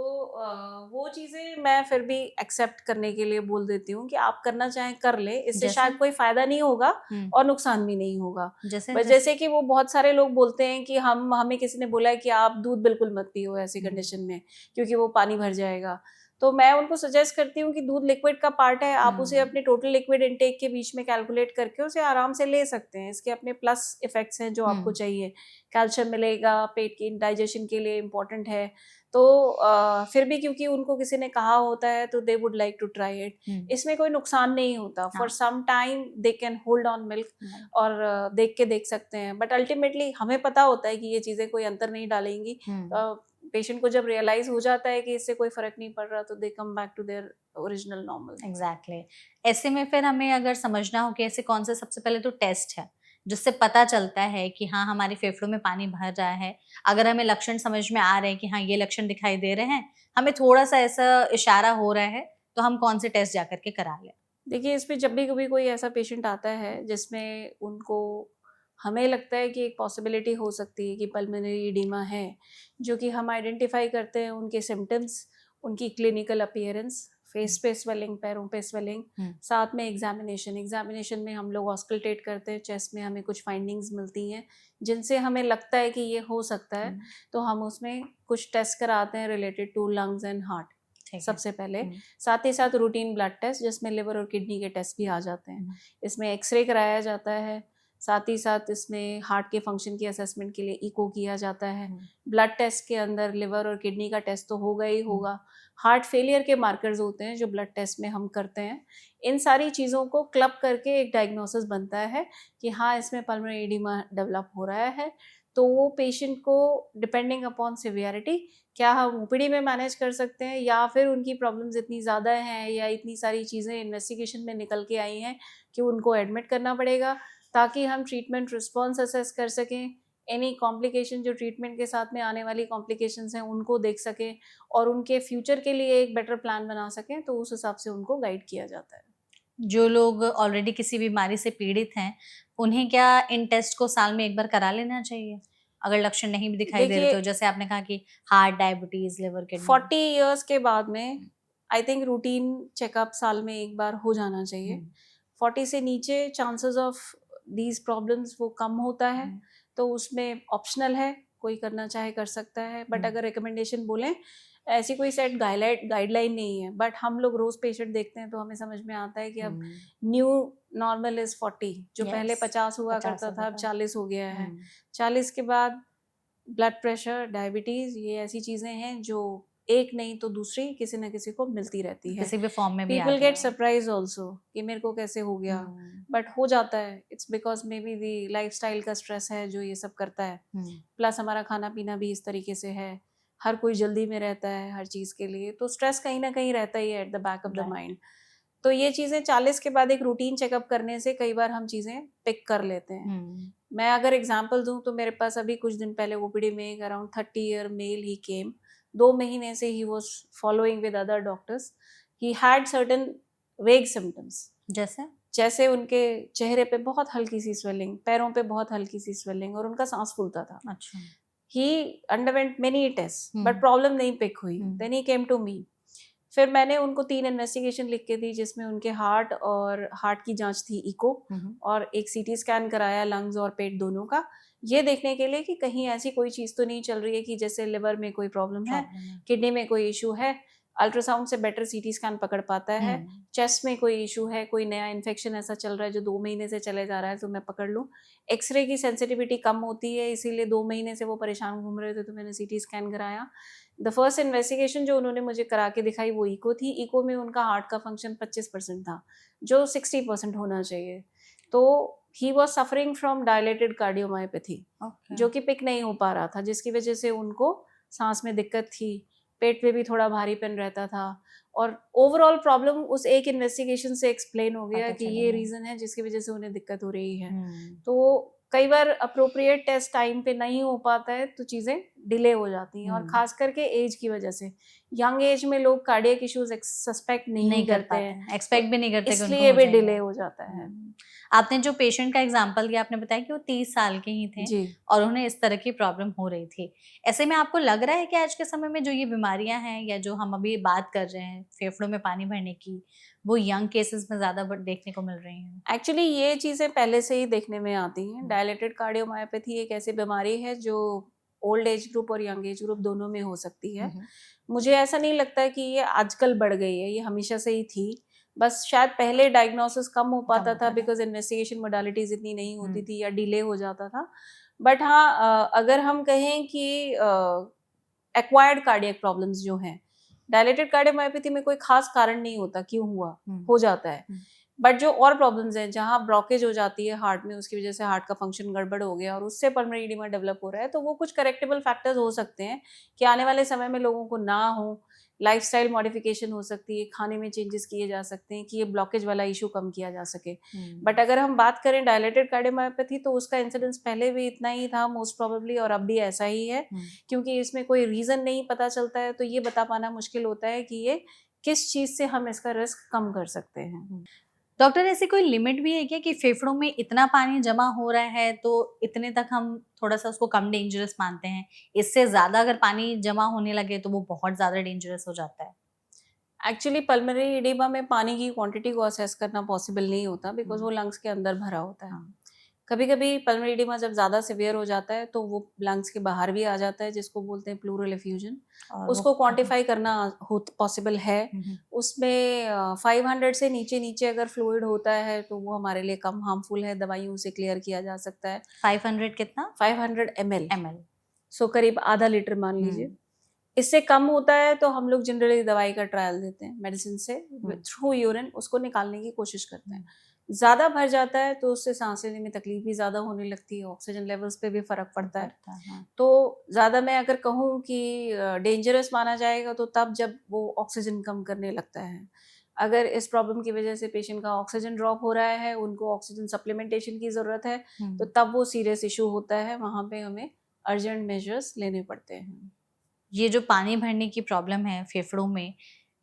वो चीज़ें मैं फिर भी एक्सेप्ट करने के लिए बोल देती हूँ कि आप करना चाहें कर लें, इससे जैसे? शायद कोई फ़ायदा नहीं होगा हुँ, और नुकसान भी नहीं होगा। जैसे बस जैसे? जैसे कि वो बहुत सारे लोग बोलते हैं कि हम हमें किसी ने बोला है कि आप दूध बिल्कुल मत पियो ऐसी हुँ, कंडीशन में, क्योंकि वो पानी भर जाएगा। तो मैं उनको सजेस्ट करती हूँ कि दूध लिक्विड का पार्ट है, आप उसे हुँ, अपने टोटल लिक्विड इंटेक के बीच में कैलकुलेट करके उसे आराम से ले सकते हैं। इसके अपने प्लस इफ़ेक्ट्स हैं जो आपको हुँ, चाहिए। कैल्शियम मिलेगा, पेट की डाइजेशन के लिए इम्पोर्टेंट है। तो फिर भी क्योंकि उनको किसी ने कहा होता है तो they would like to try it. हुँ, इसमें कोई नुकसान नहीं होता। फॉर हाँ, some time they can hold on milk, right. और देख के देख सकते हैं। बट अल्टीमेटली हमें पता होता है कि ये चीज़ें कोई अंतर नहीं डालेंगी। हुँ, पेशेंट को जब रियलाइज़ हो जाता है कि इससे कोई फ़र्क नहीं पड़ रहा, तो they come back to their original normal. Exactly. ऐसे में फिर हमें अगर समझना हो कि ऐसे कौन से सबसे पहले तो टेस्ट है, जिससे पता चलता है कि हाँ, हमारे फेफड़ों में पानी भर रहा है। अगर हमें लक्षण समझ में आ रहे हैं कि हाँ, ये लक्षण दिखाई दे रहे हैं, हमें थोड़ा-सा ऐसा इशारा हो रहा है, तो हम कौन से टेस्ट जाकर के करा लें? देखिए, इसमें जब भी कभी कोई ऐसा पेशेंट आता है जिसमें उनको हमें लगता है कि एक पॉसिबिलिटी हो सकती है कि पल्मोनरी एडिमा है, जो कि हम आइडेंटिफ़ाई करते हैं उनके सिम्पटम्स, उनकी क्लिनिकल अपीयरेंस, हुँ, फेस पे स्वेलिंग, पैरों पे स्वेलिंग, हुँ, साथ में एग्ज़ामिनेशन। एग्ज़ामिनेशन में हम लोग ऑस्कल्टेट करते हैं, चेस्ट में हमें कुछ फाइंडिंग्स मिलती हैं, जिनसे हमें लगता है कि ये हो सकता है, हुँ, तो हम उसमें कुछ टेस्ट कराते हैं related to lungs and heart, ठीक है। सबसे पहले। हुँ, साथ ही साथ रूटीन ब्लड टेस्ट जिसमें लिवर और किडनी के टेस्ट भी आ जाते हैं। हुँ, इसमें एक्स-रे कराया जाता है, साथ ही साथ इसमें हार्ट के फंक्शन की असेसमेंट के लिए इको किया जाता है। हुँ, ब्लड टेस्ट के अंदर लिवर और किडनी का टेस्ट तो होगा ही हुँ, होगा। हार्ट फेलियर के मार्कर्स होते हैं जो ब्लड टेस्ट में हम करते हैं। इन सारी चीज़ों को क्लब करके एक डायग्नोसिस बनता है कि हाँ, इसमें पल्मोनरी एडिमा डेवलप हो रहा है। तो वो पेशेंट को डिपेंडिंग अपॉन सिवियरिटी क्या हम ओपीडी में मैनेज कर सकते हैं, या फिर उनकी प्रॉब्लम्स इतनी ज़्यादा हैं या इतनी सारी चीज़ें इन्वेस्टिगेशन में निकल के आई हैं कि उनको एडमिट करना पड़ेगा, ताकि हम ट्रीटमेंट रिस्पॉन्स असेस कर सकें, एनी कॉम्प्लिकेशन जो ट्रीटमेंट के साथ में आने वाली कॉम्प्लिकेशंस हैं उनको देख सकें और उनके फ्यूचर के लिए एक बेटर प्लान बना सकें, तो उस हिसाब से उनको गाइड किया जाता है। जो लोग ऑलरेडी किसी बीमारी से पीड़ित हैं, उन्हें क्या इन टेस्ट को साल में एक बार करा लेना चाहिए? अगर लक्षण नहीं भी दिखाई दे रहे देखिए तो जैसे आपने कहा कि heart, diabetes, liver, kidney. 40 years के बाद में आई थिंक रूटीन चेकअप साल में एक बार हो जाना चाहिए। 40 से नीचे चांसेस ऑफ दीज प्रॉब्लम्स वो कम होता है, तो उसमें ऑप्शनल है, कोई करना चाहे कर सकता है। बट अगर रिकमेंडेशन बोलें, ऐसी कोई सेट गाइडलाइन नहीं है, बट हम लोग रोज पेशेंट देखते हैं तो हमें समझ में आता है कि अब न्यू नॉर्मल इज 40, जो पहले 50 हुआ करता था अब 40 हो गया है। 40 के बाद ब्लड प्रेशर, डायबिटीज, ये ऐसी चीजें हैं जो एक नहीं तो दूसरी किसी न किसी को मिलती रहती है, किसी भी फॉर्म में भी पीपल गेट सरप्राइज ऑल्सो कि मेरे को कैसे हो गया, बट हो जाता है। It's because may be the lifestyle का स्ट्रेस है जो ये सब करता है, प्लस हमारा खाना पीना भी इस तरीके से है, हर कोई जल्दी में रहता है हर चीज़ के लिए, तो स्ट्रेस कहीं ना कहीं रहता ही है at the back of the mind. तो ये चीज़ें 40 के बाद एक रूटीन चेकअप करने से कई बार हम चीज़ें पिक कर लेते हैं। मैं अगर एग्जांपल दूं तो मेरे पास अभी कुछ दिन पहले ओपीडी में एक अराउंड 30 ईयर मेल ही केम, 2 महीने से he was following with other doctors, he had certain वेग सिम्टम्स, जैसे उनके चेहरे पे बहुत हल्की सी स्वेलिंग, पैरों पे बहुत हल्की सी स्वेलिंग, और उनका सांस फूलता था। अच्छा। He underwent many test but problem नहीं पिक हुई। Then he came to me. फिर मैंने उनको 3 इन्वेस्टिगेशन लिख के दी, जिसमें उनके हार्ट की जांच थी इको, और एक सीटी स्कैन कराया लंग्स और पेट दोनों का, ये देखने के लिए कि कहीं ऐसी कोई चीज़ तो नहीं चल रही है कि जैसे लिवर में कोई प्रॉब्लम है, किडनी में कोई इशू है, अल्ट्रासाउंड से बेटर सीटी स्कैन पकड़ पाता है, चेस्ट में कोई इशू है, कोई नया इन्फेक्शन ऐसा चल रहा है जो 2 महीने से चले जा रहा है तो मैं पकड़ लूँ। एक्सरे की सेंसिटिविटी कम होती है, इसीलिए 2 महीने से वो परेशान घूम रहे थे, तो मैंने सीटी स्कैन कराया। द फर्स्ट इन्वेस्टिगेशन जो उन्होंने मुझे करा के दिखाई वो इको थी। इको में उनका हार्ट का फंक्शन 25% था, जो 60% होना चाहिए। तो he was suffering from dilated cardiomyopathy, जो कि पिक नहीं हो पा रहा था, जिसकी वजह से उनको सांस में दिक्कत थी, पेट पे भी थोड़ा भारीपन रहता था, और ओवरऑल प्रॉब्लम उस एक इन्वेस्टिगेशन से एक्सप्लेन हो गया कि ये रीजन है जिसकी वजह से उन्हें दिक्कत हो रही है। तो कई बार अप्रोप्रिएट टेस्ट टाइम पे नहीं हो पाता है तो चीज़ें डिले हो जाती हैं, और खास करके एज की वजह से यंग एज में लोग कार्डियक इश्यूज सस्पेक्ट नहीं करते हैं, एक्सपेक्ट भी नहीं करते, इसलिए भी डिले हो जाता है। आपने जो पेशेंट का एग्जांपल दिया, आपने बताया कि वो 30 साल के ही थे जी। और उन्हें इस तरह की प्रॉब्लम हो रही थी। ऐसे में आपको लग रहा है कि आज के समय में जो ये बीमारियां हैं या जो हम अभी बात कर रहे हैं फेफड़ों में पानी भरने की, वो यंग केसेस में ज्यादा देखने को मिल रही हैं? एक्चुअली ये चीज़ें पहले से ही देखने में आती हैं। डायलेटेड कार्डियोमायोपैथी एक ऐसी बीमारी है जो ओल्ड एज ग्रुप और यंग एज ग्रुप दोनों में हो सकती है। मुझे ऐसा नहीं लगता कि ये आजकल बढ़ गई है, ये हमेशा से ही थी, बस शायद पहले डायग्नोसिस कम हो पाता था बिकॉज इन्वेस्टिगेशन मोडालिटीज इतनी नहीं होती थी या डिले हो जाता था। बट हाँ, अगर हम कहें कि एक्वायर्ड कार्डियक प्रॉब्लम्स जो हैं, डायलेटेड कार्डियोमायोपैथी में कोई खास कारण नहीं होता क्यों हुआ, हो जाता है। बट जो और प्रॉब्लम्स हैं जहाँ ब्लॉकेज हो जाती है हार्ट में, उसकी वजह से हार्ट का फंक्शन गड़बड़ हो गया और उससे पल्मोनरी एडिमा डेवलप हो रहा है, तो वो कुछ करेक्टेबल फैक्टर्स हो सकते हैं कि आने वाले समय में लोगों को ना हो। लाइफस्टाइल मॉडिफिकेशन हो सकती है, खाने में चेंजेस किए जा सकते हैं कि ये ब्लॉकेज वाला इशू कम किया जा सके। बट अगर हम बात करें डायलेटेड कार्डियोमायोपैथी, तो उसका इंसिडेंस पहले भी इतना ही था मोस्ट प्रोबेबली, और अब भी ऐसा ही है, क्योंकि इसमें कोई रीज़न नहीं पता चलता है, तो ये बता पाना मुश्किल होता है कि ये किस चीज़ से हम इसका रिस्क कम कर सकते हैं। डॉक्टर, ऐसी कोई लिमिट भी है क्या कि फेफड़ों में इतना पानी जमा हो रहा है तो इतने तक हम थोड़ा सा उसको कम डेंजरस मानते हैं, इससे ज्यादा अगर पानी जमा होने लगे तो वो बहुत ज्यादा डेंजरस हो जाता है? एक्चुअली पल्मोनरी एडिमा में पानी की क्वांटिटी को असेस करना पॉसिबल नहीं होता बिकॉज वो लंग्स के अंदर भरा होता है। कभी कभी पल्मोनरी एडिमा जब ज़्यादा सिवियर हो जाता है तो वो लंग्स के बाहर भी आ जाता है, जिसको बोलते हैं प्लूरल एफ्यूजन। उसको क्वांटिफाई करना पॉसिबल है। उसमें 500 से नीचे नीचे अगर फ्लूइड होता है तो वो हमारे लिए कम हार्मफुल है, दवाइयों से क्लियर किया जा सकता है। 500 कितना? 500 ml, सो करीब आधा लीटर मान लीजिए। इससे कम होता है तो हम लोग जनरली दवाई का ट्रायल देते हैं, मेडिसिन से थ्रू यूरिन उसको निकालने की कोशिश करते हैं। ज़्यादा भर जाता है तो उससे सांस लेने में तकलीफ भी ज़्यादा होने लगती है, ऑक्सीजन लेवल्स पे भी फ़र्क पड़ता है। हाँ। तो ज़्यादा मैं अगर कहूँ कि डेंजरस माना जाएगा तो तब जब वो ऑक्सीजन कम करने लगता है। अगर इस प्रॉब्लम की वजह से पेशेंट का ऑक्सीजन ड्रॉप हो रहा है, उनको ऑक्सीजन सप्लीमेंटेशन की ज़रूरत है, तो तब वो सीरियस इशू होता है, वहाँ पे हमें अर्जेंट मेजर्स लेने पड़ते हैं। ये जो पानी भरने की प्रॉब्लम है फेफड़ों में,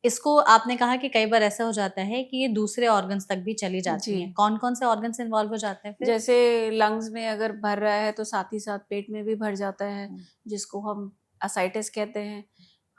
इसको आपने कहा कि कई बार ऐसा हो जाता है कि ये दूसरे ऑर्गन्स तक भी चली जाती हैं। जी। कौन-कौन से ऑर्गन्स इन्वॉल्व हो जाते हैं फिर? जैसे लंग्स में अगर भर रहा है तो साथ ही साथ पेट में भी भर जाता है, जिसको हम असाइटिस कहते हैं।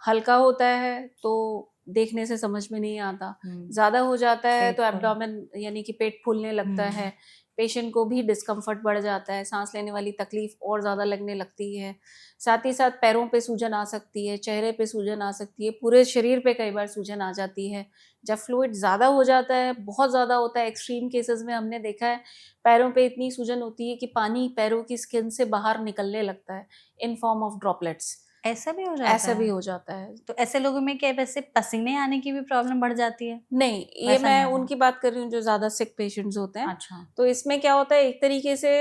हल्का होता है तो देखने से समझ में नहीं आता, ज़्यादा हो जाता है तो एब्डोमेन यानी कि पेट फूलने लगता है, पेशेंट को भी डिस्कम्फर्ट बढ़ जाता है, सांस लेने वाली तकलीफ और ज़्यादा लगने लगती है। साथ ही साथ पैरों पे सूजन आ सकती है, चेहरे पे सूजन आ सकती है, पूरे शरीर पे कई बार सूजन आ जाती है। जब फ्लूइड ज़्यादा हो जाता है, बहुत ज़्यादा होता है, एक्सट्रीम केसेस में हमने देखा है पैरों पे इतनी सूजन होती है कि पानी पैरों की स्किन से बाहर निकलने लगता है इन फॉर्म ऑफ ड्रॉपलेट्स। ऐसा भी हो जाता ऐसा भी है? हो जाता है। तो ऐसे लोगों में क्या वैसे पसीने आने की भी प्रॉब्लम बढ़ जाती है? नहीं, ये वैसा नहीं मैं होता? उनकी बात कर रही हूँ जो ज़्यादा सिक पेशेंट्स होते हैं। अच्छा। तो इसमें क्या होता है, एक तरीके से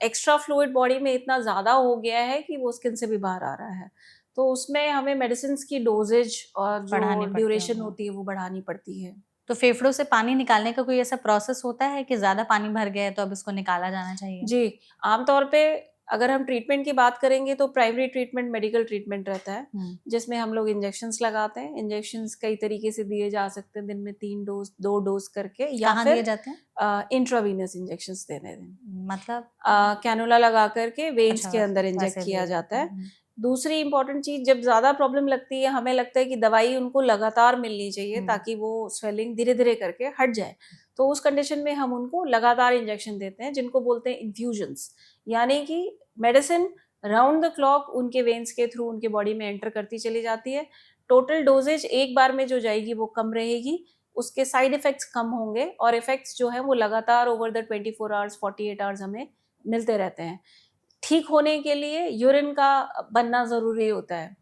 एक्स्ट्रा फ्लूइड बॉडी में इतना ज़्यादा हो गया है कि वो स्किन से भी बाहर आ रहा है। तो उसमें हमें मेडिसिन्स की डोज़ेज और जो बढ़ानी पड़ती ड्यूरेशन होगी। होती है वो बढ़ानी पड़ती है। तो फेफड़ों से पानी निकालने का कोई ऐसा प्रोसेस होता है कि ज़्यादा पानी भर गया है तो अब इसको निकाला जाना चाहिए? जी, आमतौर पे अगर हम ट्रीटमेंट की बात करेंगे तो प्राइमरी ट्रीटमेंट मेडिकल ट्रीटमेंट रहता है, जिसमें हम लोग इंजेक्शंस लगाते हैं। इंजेक्शंस कई तरीके से दिए जा सकते हैं, दिन में 3 डोज़ 2 डोज़ करके, या कहाँ दिए फिर जाते हैं? इंट्रावीनस इंजेक्शंस देने हैं। मतलब? कैनुला लगा करके वेन्स अच्छा, के अंदर इंजेक्ट वैसे दिए किया जाते जाता हैं। है। दूसरी इम्पोर्टेंट चीज़, जब ज़्यादा प्रॉब्लम लगती है, हमें लगता है कि दवाई उनको लगातार मिलनी चाहिए ताकि वो स्वेलिंग धीरे-धीरे करके हट जाए। तो उस कंडीशन में हम उनको लगातार इंजेक्शन देते हैं, जिनको बोलते हैं इन्फ्यूजन्स। यानी कि मेडिसिन राउंड द क्लॉक उनके वेन्स के थ्रू उनके बॉडी में एंटर करती चली जाती है। टोटल डोजेज एक बार में जो जाएगी वो कम रहेगी, उसके साइड इफ़ेक्ट्स कम होंगे और इफ़ेक्ट्स जो हैं वो लगातार ओवर द 24 आवर्स 48 आवर्स हमें मिलते रहते हैं। ठीक होने के लिए यूरिन का बनना ज़रूरी होता है।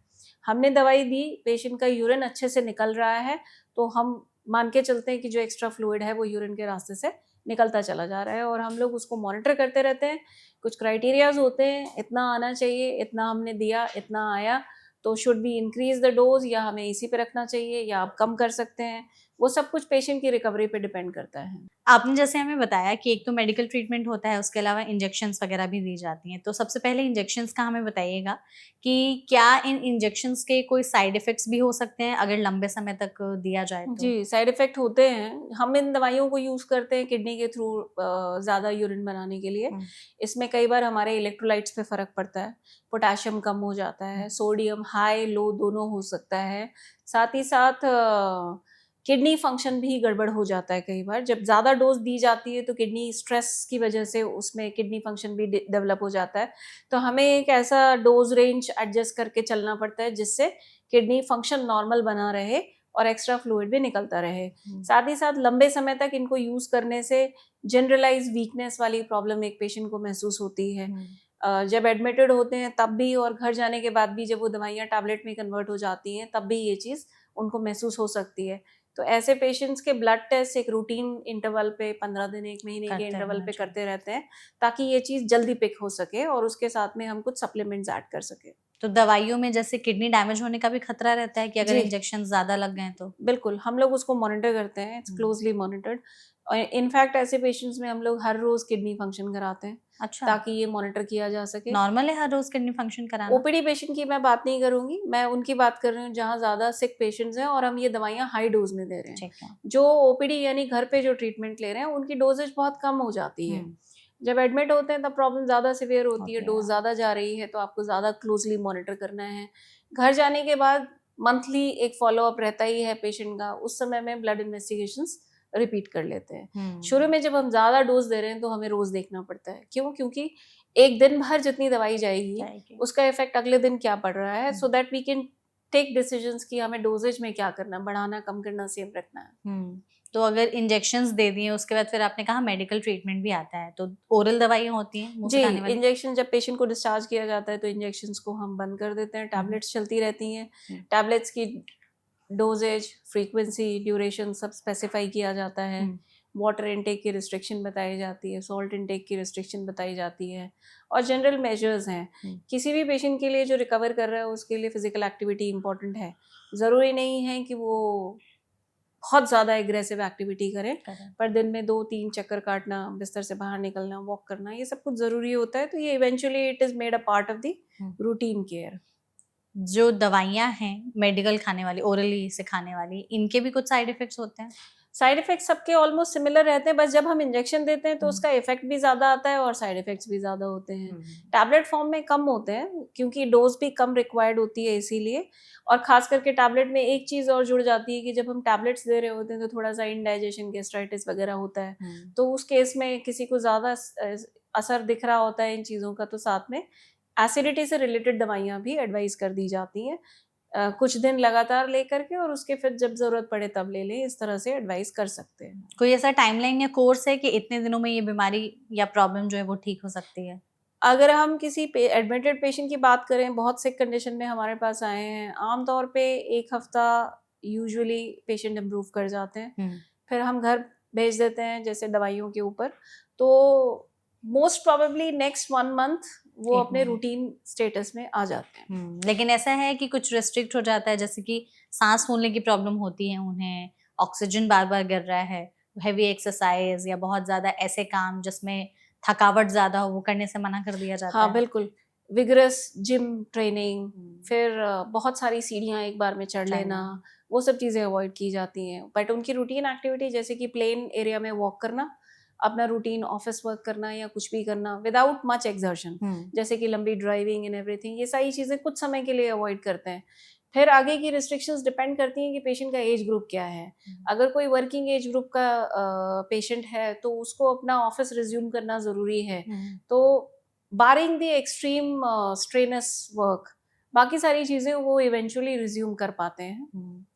हमने दवाई दी, पेशेंट का यूरिन अच्छे से निकल रहा है, तो हम मान के चलते हैं कि जो एक्स्ट्रा फ्लूइड है वो यूरिन के रास्ते से निकलता चला जा रहा है, और हम लोग उसको मॉनिटर करते रहते हैं। कुछ क्राइटेरियाज़ होते हैं, इतना आना चाहिए, इतना हमने दिया, इतना आया, तो should be increase the dose, या हमें इसी पे रखना चाहिए, या आप कम कर सकते हैं। वो सब कुछ पेशेंट की रिकवरी पे डिपेंड करता है। आपने जैसे हमें बताया कि एक तो मेडिकल ट्रीटमेंट होता है, उसके अलावा इंजेक्शंस वगैरह भी दी जाती हैं। तो सबसे पहले इंजेक्शंस का हमें बताइएगा कि क्या इन इंजेक्शंस के कोई साइड इफ़ेक्ट्स भी हो सकते हैं अगर लंबे समय तक दिया जाए तो? जी, साइड इफ़ेक्ट होते हैं। हम इन दवाइयों को यूज़ करते हैं किडनी के थ्रू ज़्यादा यूरिन बनाने के लिए। इसमें कई बार हमारे इलेक्ट्रोलाइट्स पे फ़र्क पड़ता है, पोटेशियम कम हो जाता है, सोडियम हाई लो दोनों हो सकता है। साथ ही साथ किडनी फंक्शन भी गड़बड़ हो जाता है कई बार। जब ज़्यादा डोज़ दी जाती है तो किडनी स्ट्रेस की वजह से उसमें किडनी फंक्शन भी डेवलप हो जाता है। तो हमें एक ऐसा डोज़ रेंज एडजस्ट करके चलना पड़ता है जिससे किडनी फंक्शन नॉर्मल बना रहे और एक्स्ट्रा फ्लूइड भी निकलता रहे। साथ ही साथ लंबे समय तक इनको यूज़ करने से जनरलाइज़ वीकनेस वाली प्रॉब्लम एक पेशेंट को महसूस होती है। जब एडमिटेड होते हैं तब भी, और घर जाने के बाद भी जब वो दवाइयाँ टैबलेट में कन्वर्ट हो जाती हैं, तब भी ये चीज़ उनको महसूस हो सकती है। तो ऐसे पेशेंट्स के ब्लड टेस्ट एक रूटीन इंटरवल पे 15 दिन 1 महीने के करते इंटरवल रहना पे चाहिए। करते रहते हैं, ताकि ये चीज़ जल्दी पिक हो सके और उसके साथ में हम कुछ सप्लीमेंट्स ऐड कर सकें। तो दवाइयों में जैसे किडनी डैमेज होने का भी खतरा रहता है कि अगर जी। इंजेक्शन ज़्यादा लग गए तो? बिल्कुल, हम लोग उसको मॉनिटर करते हैं, इट्स क्लोज़ली मॉनिटर्ड। और इनफैक्ट ऐसे पेशेंट्स में हम लोग हर रोज़ किडनी फंक्शन कराते हैं, अच्छा, ताकि ये मॉनिटर किया जा सके। नॉर्मल है हर रोज़ किडनी फंक्शन कराना? ओपीडी पेशेंट की मैं बात नहीं करूँगी, मैं उनकी बात कर रही हूँ जहाँ ज़्यादा सिक पेशेंट्स हैं और हम ये दवाइयाँ हाई डोज़ में दे रहे हैं। ठीक है। जो ओपीडी यानी घर पे जो ट्रीटमेंट ले रहे हैं, उनकी डोज़ेज बहुत कम हो जाती है। जब एडमिट होते हैं तब प्रॉब्लम ज़्यादा सीवियर होती है, डोज़ ज़्यादा जा रही है, तो आपको ज़्यादा क्लोज़ली मॉनिटर करना है। घर जाने के बाद मंथली एक फ़ॉलो-अप रहता ही है पेशेंट का, उस समय में ब्लड इन्वेस्टिगेशंस रिपीट कर लेते हैं। शुरू में जब हम ज़्यादा डोज़ दे रहे हैं तो हमें रोज़ देखना पड़ता है। क्यों? क्योंकि एक दिन भर जितनी दवाई जाएगी, उसका इफ़ेक्ट अगले दिन क्या पड़ रहा है, so that we can take decisions कि हमें डोज़ेज में क्या करना है, बढ़ाना, कम करना, सेम रखना है। तो अगर इंजेक्शंस दे दिए उसके बाद फिर आपने कहा मेडिकल ट्रीटमेंट भी आता है, तो ओरल दवाइयाँ होती हैं मुँह से जी, खाने वाली? इंजेक्शन जब पेशेंट को डिस्चार्ज किया जाता है तो इंजेक्शंस को हम बंद कर देते हैं, टैबलेट्स चलती रहती हैं। टैबलेट्स की डोज़ेज, फ्रीक्वेंसी, ड्यूरेशन सब स्पेसिफ़ाई किया जाता है। वाटर इनटेक की रिस्ट्रिक्शन बताई जाती है, सॉल्ट इनटेक की रिस्ट्रिक्शन बताई जाती है, और जनरल मेजर्स हैं। किसी भी पेशेंट के लिए जो रिकवर कर रहा है उसके लिए फिजिकल एक्टिविटी इंपॉर्टेंट है। ज़रूरी नहीं है कि वो बहुत ज़्यादा एग्रेसिव एक्टिविटी करें, पर दिन में 2-3 चक्कर काटना, बिस्तर से बाहर निकलना, वॉक करना, ये सब कुछ ज़रूरी होता है। तो ये eventually it is made a part of the routine care. जो दवाइयाँ हैं मेडिकल खाने वाली, ओरली से खाने वाली, इनके भी कुछ साइड इफेक्ट्स होते हैं? साइड इफेक्ट्स सबके ऑलमोस्ट सिमिलर रहते हैं, बस जब हम इंजेक्शन देते हैं तो उसका इफेक्ट भी ज़्यादा आता है और साइड इफेक्ट्स भी ज़्यादा होते हैं। टैबलेट फॉर्म में कम होते हैं क्योंकि डोज भी कम रिक्वायर्ड होती है इसीलिए। और खास करके टैबलेट में एक चीज़ और जुड़ जाती है कि जब हम टैबलेट्स दे रहे होते हैं तो थोड़ा सा इंडाइजेशन, गैस्ट्राइटिस वगैरह होता है, तो उस केस में किसी को ज़्यादा असर दिख रहा होता है इन चीज़ों का, तो साथ में एसिडिटी से रिलेटेड दवाइयाँ भी एडवाइस कर दी जाती हैं। कुछ दिन लगातार लेकर के और उसके फिर जब ज़रूरत पड़े तब ले लें, इस तरह से एडवाइस कर सकते हैं। कोई ऐसा टाइमलाइन या कोर्स है कि इतने दिनों में ये बीमारी या प्रॉब्लम जो है वो ठीक हो सकती है? अगर हम किसी एडमिटेड पेशेंट की बात करें, बहुत सिक कंडीशन में हमारे पास आए हैं, आम तौर पे 1 हफ्ता यूजुअली पेशेंट इम्प्रूव कर जाते हैं। फिर हम घर भेज देते हैं जैसे दवाइयों के ऊपर। तो मोस्ट प्रोबेबली नेक्स्ट 1 मंथ वो एक अपने महीने। रूटीन स्टेटस में आ जाते हैं। लेकिन ऐसा है कि कुछ रिस्ट्रिक्ट हो जाता है, जैसे कि सांस फूलने की प्रॉब्लम होती है उन्हें, ऑक्सीजन बार बार गिर रहा है, हैवी एक्सरसाइज या बहुत ज्यादा ऐसे काम जिसमें थकावट ज्यादा हो, वो करने से मना कर दिया जाता हाँ, है? बिल्कुल। विगरस जिम ट्रेनिंग, फिर बहुत सारी सीढ़ियाँ एक बार में चढ़ लेना, वो सब चीज़ें अवॉइड की जाती हैं। बट उनकी रूटीन एक्टिविटी जैसे कि प्लेन एरिया में वॉक करना, अपना रूटीन ऑफिस वर्क करना या कुछ भी करना विदाउट मच एक्सर्शन, जैसे कि लंबी ड्राइविंग एंड एवरीथिंग, ये सारी चीज़ें कुछ समय के लिए अवॉइड करते हैं। फिर आगे की रिस्ट्रिक्शंस डिपेंड करती हैं कि पेशेंट का एज ग्रुप क्या है। अगर कोई वर्किंग एज ग्रुप का पेशेंट है तो उसको अपना ऑफिस रिज्यूम करना ज़रूरी है। तो barring the extreme strenuous work, बाकी सारी चीज़ें वो इवेंचुअली रिज्यूम कर पाते हैं।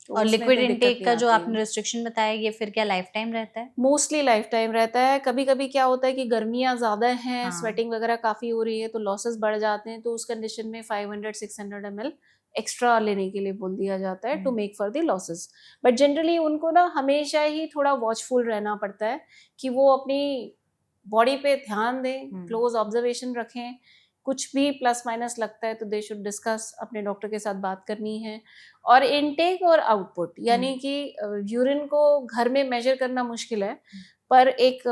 तो और उसमें लिक्विड कोई दिक्कत इनटेक नहीं का जो आती आपने है। रिस्ट्रिक्शन बताया, ये फिर क्या लाइफ टाइम रहता है? मोस्टली लाइफ टाइम रहता है। कभी-कभी क्या होता है कि गर्मियाँ ज़्यादा हैं, हाँ। स्वेटिंग वगैरह काफ़ी हो रही है तो लॉसेस बढ़ जाते हैं, तो उस कंडीशन में 500-600 ml एक्स्ट्रा लेने के लिए बोल दिया जाता है to make for the losses. But generally उनको ना हमेशा ही थोड़ा वॉचफुल रहना पड़ता है कि वो अपनी बॉडी पे ध्यान दें, क्लोज ऑब्जर्वेशन रखें। कुछ भी प्लस माइनस लगता है तो दे शुड डिस्कस, अपने डॉक्टर के साथ बात करनी है। और इनटेक और आउटपुट, यानी कि यूरिन को घर में मेजर करना मुश्किल है, पर एक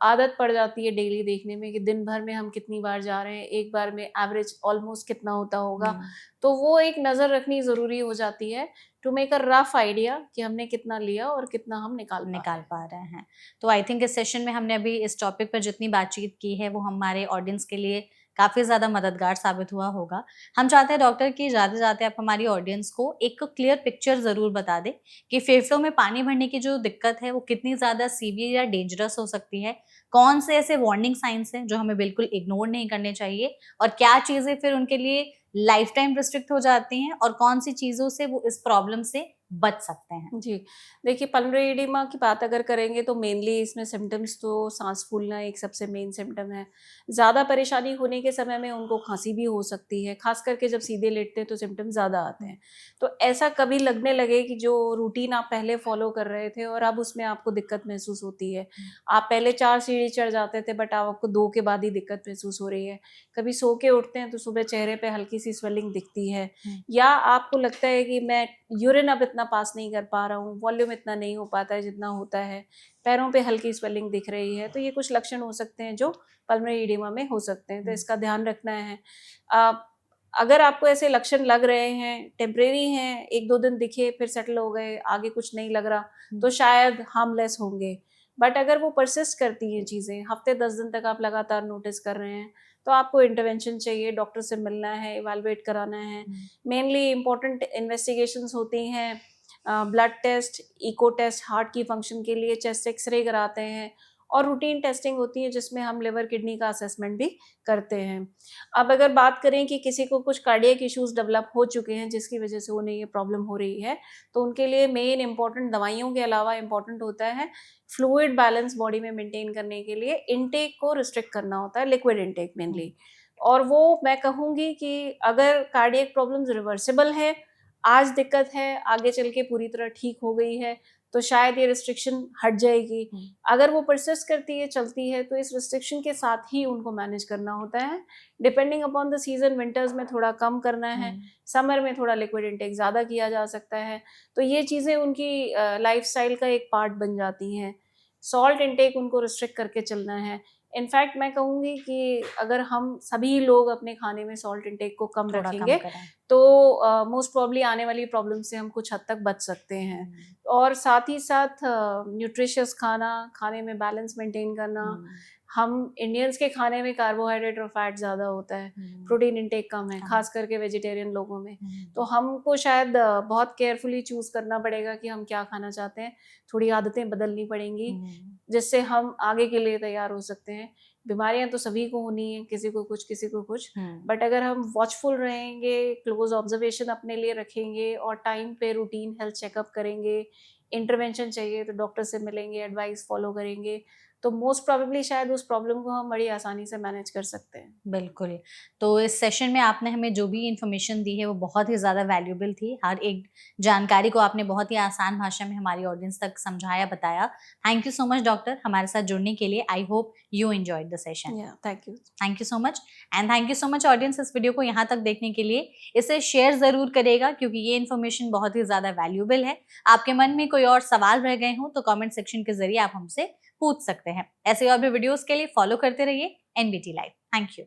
आदत पड़ जाती है डेली देखने में कि दिन भर में हम कितनी बार जा रहे हैं, एक बार में एवरेज ऑलमोस्ट कितना होता होगा। तो वो एक नज़र रखनी ज़रूरी हो जाती है to make a rough idea कि हमने कितना लिया और कितना हम निकाल पा रहे हैं। तो आई थिंक इस सेशन में हमने अभी इस टॉपिक पर जितनी बातचीत की है वो हमारे ऑडियंस के लिए काफ़ी ज़्यादा मददगार साबित हुआ होगा। हम चाहते हैं डॉक्टर कि जाते-जाते आप हमारी ऑडियंस को एक क्लियर पिक्चर ज़रूर बता दें कि फेफड़ों में पानी भरने की जो दिक्कत है वो कितनी ज़्यादा सीवियर या डेंजरस हो सकती है, कौन से ऐसे वार्निंग साइंस हैं जो हमें बिल्कुल इग्नोर नहीं करने चाहिए, और क्या चीज़ें फिर उनके लिए लाइफ टाइम रिस्ट्रिक्ट हो जाती हैं, और कौन सी चीज़ों से वो इस प्रॉब्लम से बच सकते हैं। जी, देखिए पल्मोनरी एडिमा की बात अगर करेंगे तो मेनली इसमें सिम्पटम्स तो सांस फूलना एक सबसे मेन सिम्पटम है। ज़्यादा परेशानी होने के समय में उनको खांसी भी हो सकती है, खास करके जब सीधे लेटते हैं तो सिम्पटम्स ज़्यादा आते हैं। तो ऐसा कभी लगने लगे कि जो रूटीन आप पहले फॉलो कर रहे थे और अब उसमें आपको दिक्कत महसूस होती है, आप पहले 4 सीढ़ी चढ़ जाते थे बट अब आपको 2 के बाद ही दिक्कत महसूस हो रही है, कभी सो के उठते हैं तो सुबह चेहरे पे हल्की सी स्वेलिंग दिखती है, या आपको लगता है कि मैं यूरिन अब इतना पास नहीं कर पा रहा हूँ, वॉल्यूम इतना नहीं हो पाता है जितना होता है, पैरों पे हल्की स्वेलिंग दिख रही है, तो ये कुछ लक्षण हो सकते हैं जो पल्मोनरी एडिमा में हो सकते हैं, तो इसका ध्यान रखना है। अगर आपको ऐसे लक्षण लग रहे हैं, टेम्परेरी हैं, 1-2 दिन दिखे फिर सेटल हो गए, आगे कुछ नहीं लग रहा, तो शायद हार्मलेस होंगे। बट अगर वो परसिस्ट करती हैं चीज़ें, हफ्ते 10 दिन तक आप लगातार नोटिस कर रहे हैं, तो आपको इंटरवेंशन चाहिए, डॉक्टर से मिलना है, इवैल्यूएट कराना है। मेनली इम्पॉर्टेंट इन्वेस्टिगेशंस होती हैं, blood test, echo test, heart की फंक्शन के लिए चेस्ट एक्सरे कराते हैं, और रूटीन टेस्टिंग होती है जिसमें हम लिवर किडनी का असेसमेंट भी करते हैं। अब अगर बात करें कि किसी को कुछ कार्डियक इश्यूज डेवलप हो चुके हैं जिसकी वजह से उन्हें ये प्रॉब्लम हो रही है, तो उनके लिए मेन इंपॉर्टेंट दवाइयों के अलावा इंपॉर्टेंट होता है फ्लूइड बैलेंस बॉडी में मेंटेन करने के लिए इनटेक को रिस्ट्रिक्ट करना होता है, लिक्विड इनटेक मेनली। और वो मैं कहूँगी कि अगर कार्डियक प्रॉब्लम्स रिवर्सिबल है, आज दिक्कत है, आगे चल के पूरी तरह ठीक हो गई है तो शायद ये रिस्ट्रिक्शन हट जाएगी। अगर वो परसिस्ट करती है, चलती है, तो इस रिस्ट्रिक्शन के साथ ही उनको मैनेज करना होता है। Depending upon the season, winters में थोड़ा कम करना है, समर में थोड़ा लिक्विड इंटेक ज़्यादा किया जा सकता है। तो ये चीज़ें उनकी लाइफस्टाइल का एक पार्ट बन जाती हैं। सॉल्ट इंटेक उनको रिस्ट्रिक्ट करके चलना है। इनफैक्ट मैं कहूँगी कि अगर हम सभी लोग अपने खाने में सॉल्ट इंटेक को कम रखेंगे तो मोस्ट प्रॉब्ली आने वाली प्रॉब्लम से हम कुछ हद तक बच सकते हैं। और साथ ही साथ न्यूट्रिशियस खाने में बैलेंस मेंटेन करना। हम इंडियंस के खाने में कार्बोहाइड्रेट और फैट ज़्यादा होता है, प्रोटीन इंटेक कम है, खास करके वेजिटेरियन लोगों में। तो हमको शायद बहुत केयरफुली चूज़ करना पड़ेगा कि हम क्या खाना चाहते हैं। थोड़ी आदतें बदलनी पड़ेंगी जिससे हम आगे के लिए तैयार हो सकते हैं। बीमारियां तो सभी को होनी है, किसी को कुछ, बट अगर हम वॉचफुल रहेंगे, क्लोज ऑब्जर्वेशन अपने लिए रखेंगे और टाइम पे रूटीन हेल्थ चेकअप करेंगे, इंटरवेंशन चाहिए तो डॉक्टर से मिलेंगे, एडवाइस फॉलो करेंगे, तो मोस्ट प्रोबेबली शायद उस प्रॉब्लम को हम बड़ी आसानी से मैनेज कर सकते हैं। बिल्कुल। तो इस सेशन में आपने हमें जो भी इन्फॉर्मेशन दी है वो बहुत ही ज़्यादा वैल्यूएबल थी। हर एक जानकारी को आपने बहुत ही आसान भाषा में हमारी ऑडियंस तक समझाया, बताया। Thank you so much doctor हमारे साथ जुड़ने के लिए। I hope you enjoyed the session. Thank you so much and thank you so much audience इस वीडियो को यहाँ तक देखने के लिए। इसे शेयर ज़रूर करेगा क्योंकि ये इन्फॉर्मेशन बहुत ही ज़्यादा वैल्यूएबल है। आपके मन में कोई और सवाल रह गए हों तो कमेंट सेक्शन के जरिए आप हमसे पूछ सकते हैं। ऐसे और भी वीडियोस के लिए फॉलो करते रहिए NBT लाइव। Thank you.